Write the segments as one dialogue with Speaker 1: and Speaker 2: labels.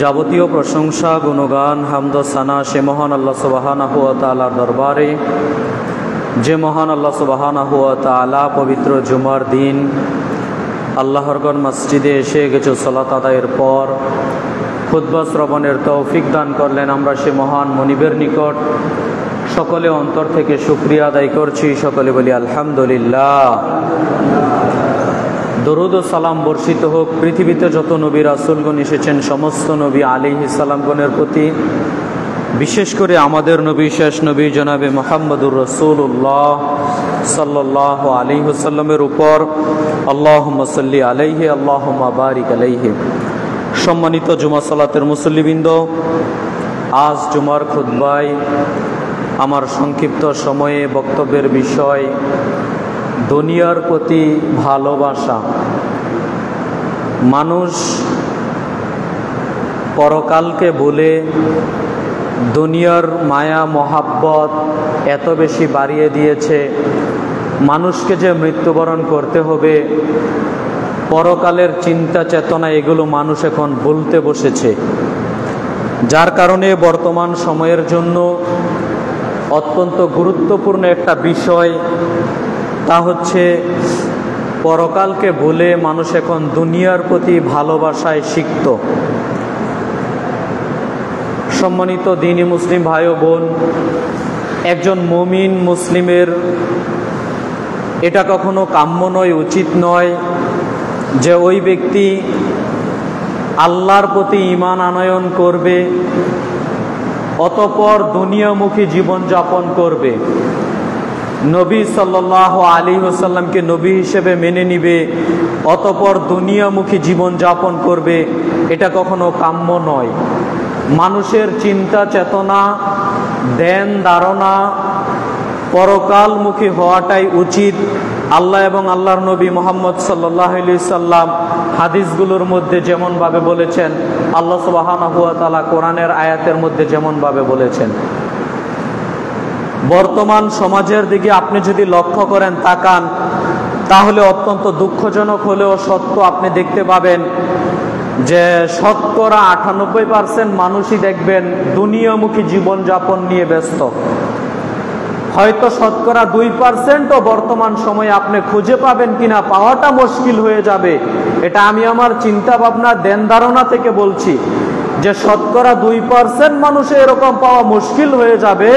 Speaker 1: যাবতীয় প্রশংসা গুণগান হামদ সানা সে মহান আল্লাহ সুবহানাহু ওয়া তাআলার দরবারে, যে মহান আল্লাহ সুবহানাহু ওয়া তাআলা পবিত্র জুমার দিন আল্লাহর ঘর মসজিদে এসে কিছু সালাত আদায়ের পর খুতবা শ্রবণের তৌফিক দান করলেন। আমরা সে মহান মনিবের নিকট সকলে অন্তর থেকে শুকরিয়া আদায় করছি। সকলে বলি আলহামদুলিল্লাহ। দরুদ ও সালাম বর্ষিত হোক পৃথিবীতে যত নবী রাসূলগণ এসেছেন সমস্ত নবী আলাইহিস সালামগণের প্রতি, বিশেষ করে আমাদের নবী শেষ নবী জনাবে মুহাম্মদুর রাসূলুল্লাহ সাল্লাল্লাহু আলাইহি ওয়াসাল্লামের উপর। আল্লাহুম্মা সাল্লি আলাইহি আল্লাহুম্মা বারিক আলাইহি। সম্মানিত জুমা সালাতের মুসল্লিবৃন্দ, আজ জুমার খুতবায় আমার সংক্ষিপ্ত সময়ে বক্তব্যের বিষয় দুনিয়ার প্রতি ভালোবাসা। মানুষ পরকালকে ভুলে দুনিয়ার মায়া মহাব্বত এত বেশি বাড়িয়ে দিয়েছে, মানুষকে যে মৃত্যুবরণ করতে হবে, পরকালের চিন্তা চেতনা, এগুলো মানুষ এখন ভুলতে বসেছে। যার কারণে বর্তমান সময়ের জন্য অত্যন্ত গুরুত্বপূর্ণ একটা বিষয়, তা হচ্ছে পরকালকে ভুলে মানুষ এখন দুনিয়ার প্রতি ভালোবাসায় সিক্ত। সম্মানিত দ্বীনি মুসলিম ভাই ও বোন, একজন মুমিন মুসলিমের এটা কখনো কাম্য নয়, উচিত নয় যে ওই ব্যক্তি আল্লাহর প্রতি ঈমান আনয়ন করবে, অতঃপর দুনিয়ামুখী জীবনযাপন করবে, নবী সাল্লাল্লাহু আলাইহি ওয়াসাল্লামকে নবী হিসেবে মেনে নিবে, অতঃপর দুনিয়ামুখী জীবনযাপন করবে। এটা কখনো কাম্য নয়। মানুষের চিন্তা চেতনা, ধ্যান ধারণা পরকালমুখী হওয়াটাই উচিত। আল্লাহ এবং আল্লাহর নবী মুহাম্মদ সাল্লাল্লাহু আলাইহি সাল্লাম হাদিসগুলোর মধ্যে যেমনভাবে বলেছেন, আল্লাহ সুবহানাহু ওয়া তাআলা কোরআনের আয়াতের মধ্যে যেমনভাবে বলেছেন। বর্তমান সমাজের দিকে আপনি যদি লক্ষ্য করেন, তাকান, তাহলে অত্যন্ত দুঃখজনক হলেও সত্য আপনি দেখতে পাবেন যে শতকরা 98% মানুষই দেখবেন দুনিয়ামুখী জীবনযাপন নিয়ে ব্যস্ত। হয়তো শতকরা 2%ও বর্তমান সময়ে আপনি খুঁজে পাবেন কিনা পাওয়াটা মুশকিল হয়ে যাবে। এটা আমি আমার চিন্তা ভাবনা ধ্যান ধারণা থেকে বলছি যে শতকরা 2% মানুষে এরকম পাওয়া মুশকিল হয়ে যাবে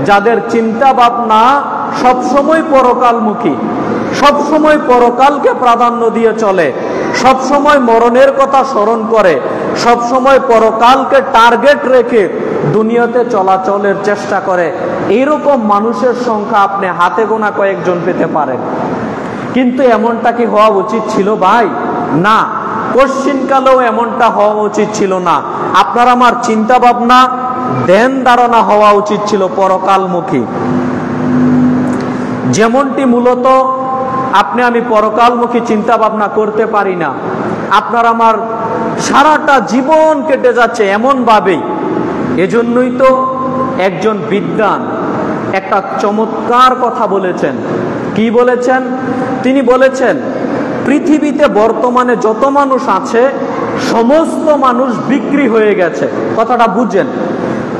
Speaker 1: যাদের চিন্তা ভাবনা সবসময় পরকালমুখী, সবসময় পরকালকে প্রাধান্য দিয়ে চলে, সবসময় মরণের কথা স্মরণ করে, সবসময় পরকালকে টার্গেট রেখে দুনিয়াতে চলাচলের চেষ্টা করে। এইরকম মানুষের সংখ্যা আপনি হাতে গোনা কয়েকজন পেতে পারেন। কিন্তু এমনটা কি হওয়া উচিত ছিল ভাই? না, কশ্চিনকালেও এমনটা হওয়া উচিত ছিল না। আপনার আমার চিন্তা ভাবনা ধ্যান ধারণা হওয়া উচিত ছিল পরকালমুখী। যেমনটি মূলত আপনি আমি পরকালমুখী চিন্তা ভাবনা করতে পারি না। আপনার আমার সারাটা জীবন কেটে যাচ্ছে এমন ভাবেই। এজন্যই তো একজন বিদ্বান একটা চমৎকার কথা বলেছেন। কি বলেছেন? তিনি বলেছেন, পৃথিবীতে বর্তমানে যত মানুষ আছে সমস্ত মানুষ বিক্রি হয়ে গেছে। কথাটা বুঝেন।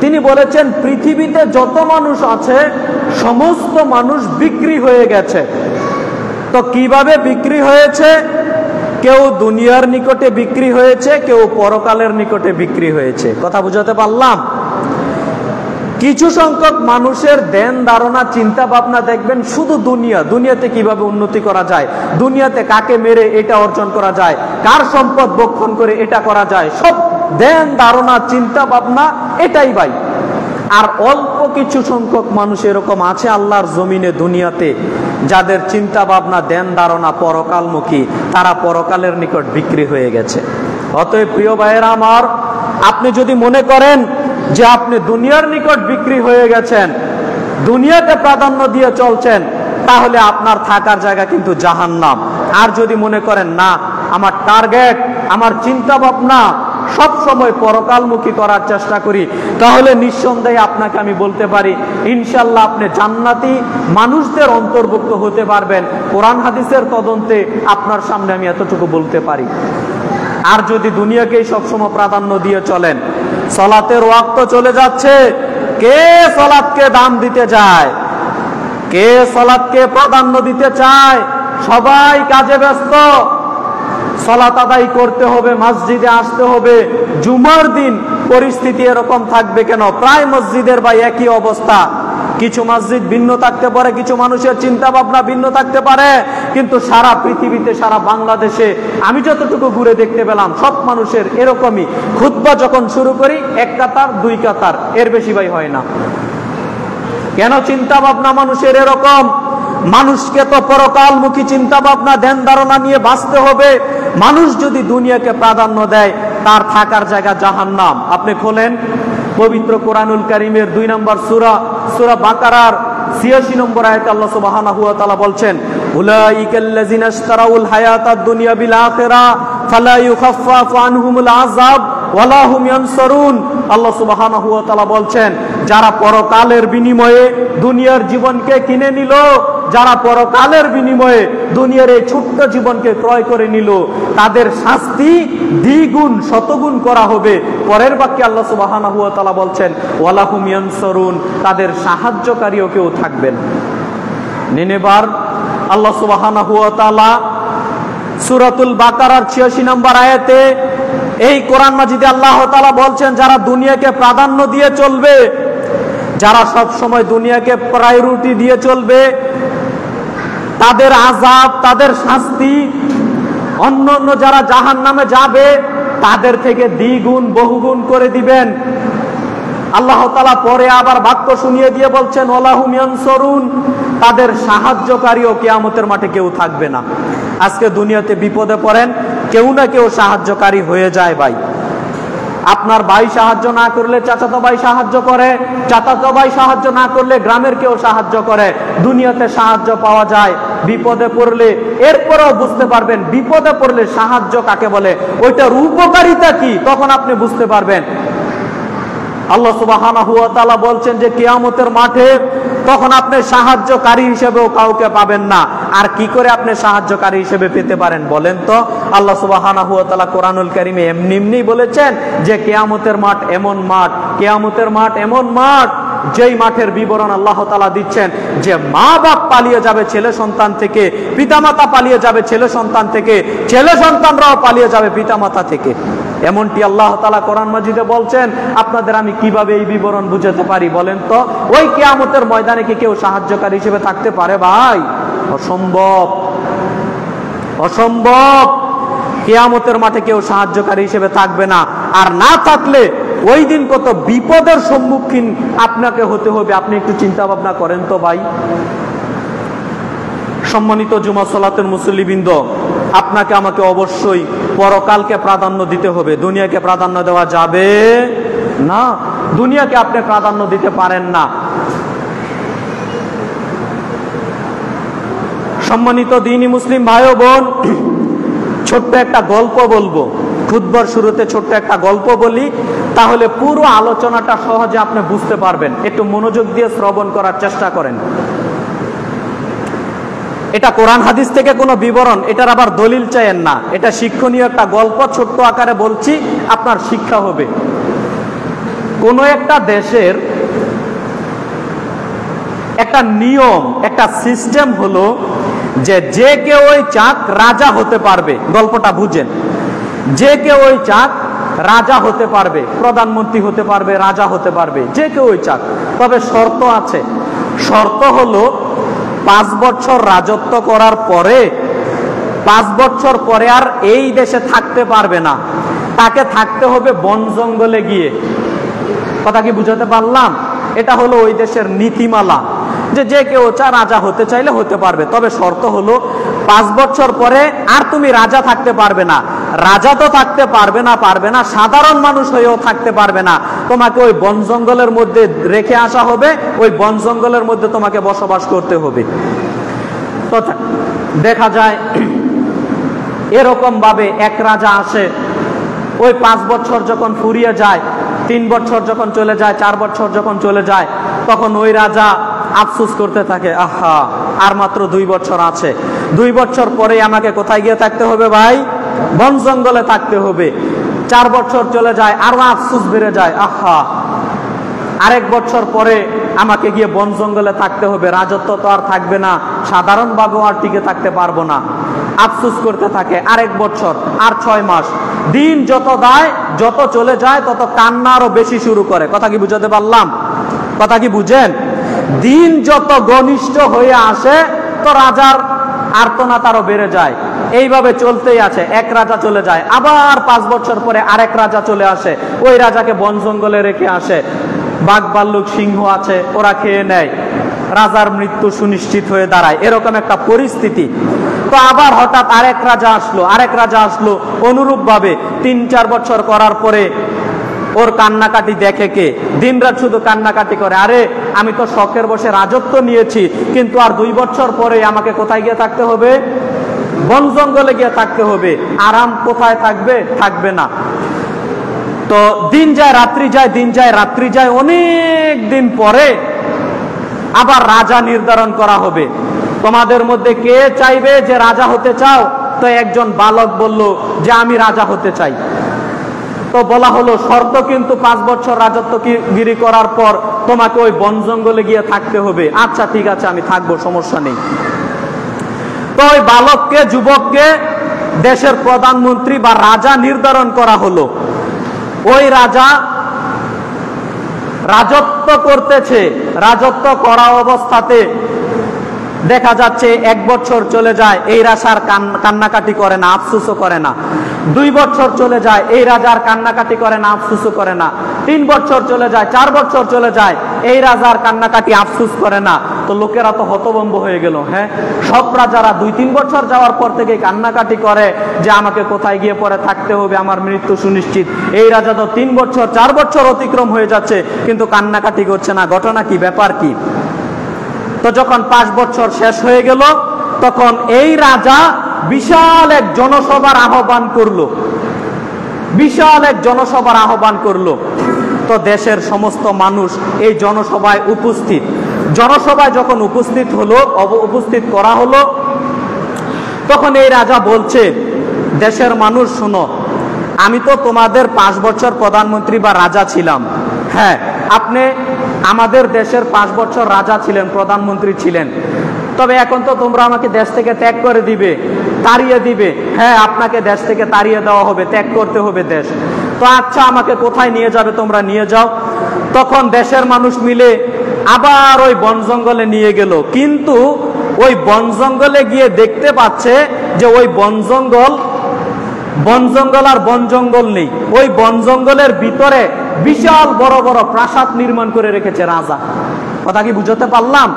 Speaker 1: তিনি বলেছেন পৃথিবীতে যত মানুষ আছে সমস্ত মানুষ বিক্রি হয়ে গেছে। তো কিভাবে বিক্রি হয়েছে? কেউ দুনিয়ার নিকটে বিক্রি হয়েছে, কেউ পরকালের নিকটে বিক্রি হয়েছে। কথা বুঝাতে পারলাম? কিছু সংখ্যক মানুষের ধ্যান ধারণা চিন্তা ভাবনা দেখবেন শুধু দুনিয়াতে কিভাবে উন্নতি করা যায়, দুনিয়াতে কাকে মেরে এটা অর্জন করা যায়, কার সম্পদ ভক্ষণ করে এটা করা যায়, সব ধ্যান ধারণা চিন্তা ভাবনা এটাই ভাই। আর অল্প কিছু সংখ্যক মানুষ এরকম আছে আল্লাহর জমিনে দুনিয়াতে যাদের চিন্তা ভাবনা ধ্যান ধারণা পরকালমুখী, তারা পরকালের নিকট বিক্রি হয়ে গেছে। অতএব প্রিয় ভাইয়েরা আমার, আপনি যদি মনে করেন যে আপনি দুনিয়ার নিকট বিক্রি হয়ে গেছেন, দুনিয়াকে প্রাধান্য দিয়ে চলছেন, তাহলে আপনার থাকার জায়গা কিন্তু জাহান্নাম। আর যদি মনে করেন না, আমার টার্গেট, আমার চিন্তা ভাবনা সব সময় পরকালমুখী করার চেষ্টা করি, তাহলে নিঃসন্দেহে আপনাকে আমি বলতে পারি ইনশাআল্লাহ আপনি জান্নাতি মানুষদের অন্তর্ভুক্ত হতে পারবেন। কোরআন হাদিসের তদন্তে আপনার সামনে আমি এতটুকু বলতে পারি। আর যদি দুনিয়াকেই সবসময় প্রাধান্য দিয়ে চলেন, সালাতের ওয়াক্ত চলে যাচ্ছে, কে সালাতকে দাম দিতে যায়, কে সালাতকে প্রাধান্য দিতে চায়? সবাই কাজে ব্যস্ত। সালাত আদায় করতে হবে, মসজিদে আসতে হবে। জুমার দিন পরিস্থিতি এরকম থাকবে কেন? প্রায় মসজিদের বা একই অবস্থা। কিছু মসজিদ ভিন্ন থাকতে পারে, কিছু মানুষের চিন্তা ভাবনা ভিন্ন থাকতে পারে, কিন্তু সারা পৃথিবীতে, সারা বাংলাদেশে আমি যতটুকু ঘুরে দেখতে পেলাম, সব মানুষের এরকমই। খুতবা যখন শুরু করি, এক কাতার, দুই কাতার, এর বেশি ভাই হয় না। কেন? চিন্তা ভাবনা মানুষের এরকম। মানুষকে তো পরকালমুখী চিন্তা ভাবনা, ধ্যান ধারণা নিয়ে বাঁচতে হবে। মানুষ যদি দুনিয়াকে প্রাধান্য দেয়, তার থাকার জায়গা জাহান্নাম। আপনি খোলেন পবিত্র কোরআনুল কারীমের 2 নম্বর সূরা, সূরা বাকারার 86 নম্বর আয়াতে আল্লাহ সুবহানাহু ওয়া তাআলা বলছেন, উলাইকাল্লাযিনা ইশতারাউল হায়াতাদ দুনিয়া বিল আখিরা ফালা ইউখাফফাফু আনহুমুল আযাব ওয়ালা হুম ইয়ানসারুন। আল্লাহ সুবহানাহু ওয়া তাআলা বলছেন, যারা পরকালের বিনিময়ে দুনিয়ার জীবনকে কিনে নিল, যারা পরকালের বিনিময়ে দুনিয়ার এই ছোট্ট জীবনকে ক্রয় করে নিল, তাদের শাস্তি দ্বিগুণ শতগুণ করা হবে। পরের বাক্যে আল্লাহ সুবহানাহু ওয়া তাআলা বলছেন, ওয়ালা হুম ইয়ানসারুন, তাদের সাহায্যকারীও কেউ থাকবেন। নিনেবার আল্লাহ সুবহানাহু ওয়া তাআলা সূরাতুল বাকারার 86 নম্বর আয়াতে এই কোরআন মাজিদে আল্লাহ তাআলা বলছেন, যারা দুনিয়াকে প্রাধান্য দিয়ে চলবে, যারা সব সময় দুনিয়াকে প্রায়োরিটি দিয়ে চলবে, তাদের আযাব, তাদের শাস্তি অন্য অন্য যারা জাহান্নামে যাবে তাদের থেকে দ্বিগুণ বহুগুণ করে দিবেন। আল্লাহ তাআলা পরে আবার বাক্য শুনিয়ে দিয়ে বলছেন, ওয়ালাহুম ইয়ানসুরুন, তাদের সাহায্যকারীও কিয়ামতের মাঠে কেউ থাকবে না। আজকে দুনিয়াতে বিপদে পড়েন, কেউ না কেউ সাহায্যকারী হয়ে যায় ভাই। আপনার ভাই সাহায্য না করলে চাচাতো ভাই সাহায্য করে, চাচাতো ভাই সাহায্য না করলে গ্রামের কেউ সাহায্য করে। দুনিয়াতে সাহায্য পাওয়া যায়, বিপদে পড়লে এরপরেও বুঝতে পারবেন বিপদে পড়লে সাহায্য কাকে বলে, ওইটার উপকারিতা কি, তখন আপনি বুঝতে পারবেন। আল্লাহ সুবহানাহু ওয়া তাআলা বলছেন যে কিয়ামতের মাঠে তখন আপনি সাহায্যকারী হিসেবেও কাউকে পাবেন না। আর কি করে আপনি সাহায্যকারী হিসেবে পেতে পারেন বলেন তো? আল্লাহ সুবহানাহু ওয়া তাআলা কোরআনুল কারীমে এমনি বলেছেন যে কিয়ামতের মাঠ এমন মাঠ, কিয়ামতের মাঠ এমন মাঠ, যেই মাঠের বিবরণ আল্লাহ তাআলা দিচ্ছেন যে মা বাপ পালিয়ে যাবে ছেলে সন্তান থেকে, পিতামাতা পালিয়ে যাবে ছেলে সন্তান থেকে, ছেলে সন্তানরাও পালিয়ে যাবে পিতামাতা থেকে। এমনটি আল্লাহ তাআলা কোরআন মাজিদে বলছেন। আপনাদের আমি কিভাবে এই বিবরণ বুঝাতে পারি বলেন তো? ওই কিয়ামতের ময়দানে কি কেউ সাহায্যকারী হিসেবে থাকতে পারে ভাই? অসম্ভব, অসম্ভব। কিয়ামতের মাঠে কেউ সাহায্যকারী হিসেবে থাকবে না। আর না থাকলে ওই দিন কত বিপদের সম্মুখীন আপনাকে হতে হবে, আপনি একটু চিন্তা ভাবনা করেন তো ভাই। সম্মানিত জুমা সালাতের মুসল্লিবৃন্দ, আপনাকে আমাকে অবশ্যই পরকালকে প্রাধান্য দিতে হবে, দুনিয়াকে প্রাধান্য দেওয়া যাবে না। দুনিয়াকে আপনি প্রাধান্য দিতে পারেন না। সম্মানিত দ্বীনি মুসলিম ভাই ও বোন, ছোট্ট একটা গল্প বলবো। খুতবার শুরুতে ছোট্ট একটা গল্প বলি, তাহলে পুরো আলোচনাটা সহজে আপনি বুঝতে পারবেন। একটু মনোযোগ দিয়ে শ্রবণ করার চেষ্টা করেন। এটা কোরআন হাদিস থেকে কোনো বিবরণ, এটার আবার দলিল চাইেন না, এটা শিক্ষণীয় একটা গল্প, ছোট্ট আকারে বলছি, আপনার শিক্ষা হবে। কোন একটা দেশের একটা নিয়ম, একটা সিস্টেম হলো যে কেউ ওই চাক রাজা হতে পারবে। গল্পটা বুঝেন, যে কেউ ওই চাক রাজা হতে পারবে, প্রধানমন্ত্রী হতে পারবে, রাজা হতে পারবে, যে কেউ ওই চাক। তবে শর্ত আছে। শর্ত হলো 5 বছর রাজত্ব করার পরে, 5 বছর পরে আর এই দেশে থাকতে পারবে না, তাকে থাকতে হবে বন জঙ্গলে গিয়ে। কথা কি বুঝাতে পারলাম? এটা হলো ওই দেশের নীতিমালা, যে কেউ রাজা হতে চাইলে হতে পারবে। তবে শর্ত হলো 5 বছর পরে আর তুমি রাজা থাকতে পারবে না। রাজা তো থাকতে পারবে না, সাধারণ মানুষ হয়েও থাকতে পারবে না। তোমাকে ওই বন জঙ্গলের মধ্যে রেখে আসা হবে, ওই বন জঙ্গলের মধ্যে তোমাকে বসবাস করতে হবে। তো দেখা যায় এরকম ভাবে এক রাজা আসে, ওই 5 বছর যখন ফুরিয়ে যায়, 3 বছর যখন চলে যায়, 4 বছর যখন চলে যায়, তখন ওই রাজা আফসোস করতে থাকে, আহা আর মাত্র 2 বছর আছে, 2 বছর পরে আমাকে কোথায় গিয়ে থাকতে হবে ভাই? বন জঙ্গলে থাকতে হবে। 4 বছর চলে যায়, আরো আফসোস বেড়ে যায়, আহা আরেক বছর পরে আমাকে গিয়ে বন জঙ্গলে থাকতে হবে, রাজত্ব তো আর থাকবে না, সাধারণভাবেও আর টিকে থাকতে পারবো না। আফসোস করতে থাকে, আরেক বছর, আর 6 মাস। দিন যত চলে যায় তত কান্না আরো বেশি শুরু করে। কথা কি বুঝাতে পারলাম? কথা কি বুঝেন? দিন যত ঘনিষ্ঠ হয়ে আসে তো রাজার আর্তনাদ আরো বেড়ে যায়। এইভাবে চলতেই আছে। এক রাজা চলে যায়, আবার 5 বছর পরে আরেক রাজা চলে আসে, ওই রাজাকে বন জঙ্গলে রেখে আসে। বাঘ ভাল্লুক সিংহ আছে, ওরা খেয়ে নেয়, রাজার মৃত্যু সুনিশ্চিত হয়ে দাঁড়ায়, এরকম একটা পরিস্থিতি। তো আবার হঠাৎ আরেক রাজা আসলো অনুরূপ ভাবে। 3-4 বছর করার পরে ওর কান্নাকাটি দেখে কে? দিনরাত শুধু কান্নাকাটি করে, আরে আমি তো শখের বসে রাজত্ব নিয়েছি, কিন্তু আর 2 বছর পরে আমাকে কোথায় গিয়ে থাকতে হবে? বন জঙ্গলে গিয়ে থাকতে হবে। আরাম কোথায় থাকবে? থাকবে না। তো দিন যায় রাত্রি যায়, দিন যায় রাত্রি যায়, অনেক দিন পরে আবার রাজা নির্ধারণ করা হবে। তোমাদের মধ্যে কে চাইবে যে রাজা হতে চাও? তো একজন বালক বলল যে আমি রাজা হতে চাই। তো বলা হলো শর্ত কিন্তু 5 বছর রাজত্বগিরি করার পর তোমাকে ওই বন জঙ্গলে গিয়ে থাকতে হবে। আচ্ছা ঠিক আছে, আমি থাকবো, সমস্যা নেই। তো ওই বালককে, যুবককে দেশের প্রধানমন্ত্রী বা রাজা নির্ধারণ করা হলো। ওই রাজা রাজত্ব করতেছে, রাজত্ব করা অবস্থাতে দেখা যাচ্ছে 1 বছর চলে যায়, এই রাজার কান্নাকাটি করে না, আফসোসও করে না। 2 বছর চলে যায়, এই রাজার কান্নাকাটি করে না, আফসোসও করে না। 3 বছর চলে যায়, 4 বছর চলে যায়, এই রাজার কান্নাকাটি আফসোস করে না। তো লোকেরা তো হতভম্ব হয়ে গেল। হ্যাঁ, সব রাজারা 2-3 বছর যাওয়ার পর থেকে কান্নাকাটি করে যে আমাকে কোথায় গিয়ে পরে থাকতে হবে, আমার মৃত্যু সুনিশ্চিত। এই রাজা তো 3 বছর 4 বছর অতিক্রম হয়ে যাচ্ছে, কিন্তু কান্নাকাটি করছে না। ঘটনা কি? ব্যাপার কি? তো যখন 5 বছর শেষ হয়ে গেল, তখন এই রাজা বিশাল এক জনসভার আহ্বান করলো, বিশাল এক জনসভার আহ্বান করলো। তো দেশের সমস্ত মানুষ এই জনসভায় উপস্থিত। জনসভায় যখন উপস্থিত করা হলো, তখন এই রাজা বলছে, দেশের মানুষ শোনো, আমি তো তোমাদের 5 বছর প্রধানমন্ত্রী বা রাজা ছিলাম। হ্যাঁ, আপনি আমাদের দেশের 5 বছর রাজা ছিলেন, প্রধানমন্ত্রী ছিলেন। তবে এখন তো তোমরা আমাকে দেশ থেকে ত্যাগ করে দিবে, তাড়িয়ে দিবে। হ্যাঁ, আপনাকে দেশ থেকে তাড়িয়ে দেওয়া হবে, ত্যাগ করতে হবে দেশ। তো আচ্ছা, আমাকে কোথায় নিয়ে যাবে? তোমরা নিয়ে যাও। তখন দেশের মানুষ মিলে আবার ওই বন জঙ্গলে নিয়ে গেল। কিন্তু ওই বন জঙ্গলে গিয়ে দেখতে পাচ্ছে যে ওই বন জঙ্গল আর বন জঙ্গল নেই। ওই বন জঙ্গলের ভিতরে বিশাল বড় বড় প্রাসাদ নির্মাণ করে রেখেছে রাজা। কথা কি বুঝতে পারলাম?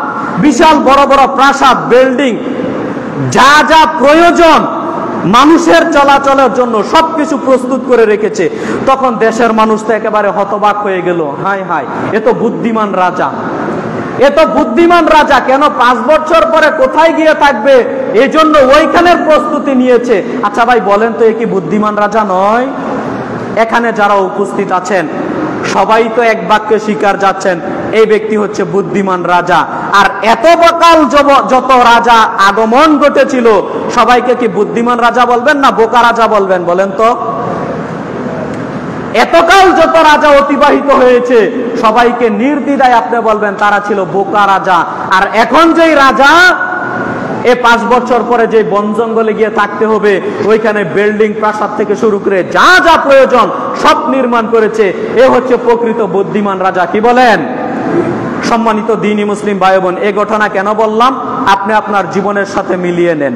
Speaker 1: বিশাল বড় বড় প্রাসাদ, বিল্ডিং, যা যা প্রয়োজন মানুষের চলাচলের জন্য সবকিছু প্রস্তুত করে রেখেছে। তখন দেশের মানুষ তো একেবারে হতবাক হয়ে গেল। হায় হায়, এ তো বুদ্ধিমান রাজা, এ তো বুদ্ধিমান রাজা। কেন 5 বছর পরে কোথায় গিয়ে থাকবে, এই জন্য ওইখানের প্রস্তুতি নিয়েছে। আচ্ছা ভাই বলেন তো, এ কি বুদ্ধিমান রাজা নয়? এখানে যারা উপস্থিত আছেন সবাই তো এক বাক্যে স্বীকার যাচ্ছেন, এই ব্যক্তি হচ্ছে বুদ্ধিমান রাজা। আর এত বকাল যত রাজা আগমন ঘটেছিল, সবাইকে কি বুদ্ধিমান রাজা বলবেন না বোকা রাজা বলবেন? বলেন তো। এতকাল যত রাজা অতিবাহিত হয়েছে, সবাইকে নির্দ্বিধায় আপনি বলবেন তারা ছিল বোকা রাজা। আর এখন যেই রাজা, এ 5 বছর পরে যে বন জঙ্গলে গিয়ে থাকতে হবে, ওইখানে বিল্ডিং, প্রাসাদ থেকে শুরু করে যা যা প্রয়োজন সব নির্মাণ করেছে, এ হচ্ছে প্রকৃত বুদ্ধিমান রাজা। কি বলেন? সম্মানিত দ্বীনি মুসলিম ভাই বোন, এই ঘটনা কেন বললাম? আপনি আপনার জীবনের সাথে মিলিয়ে নেন,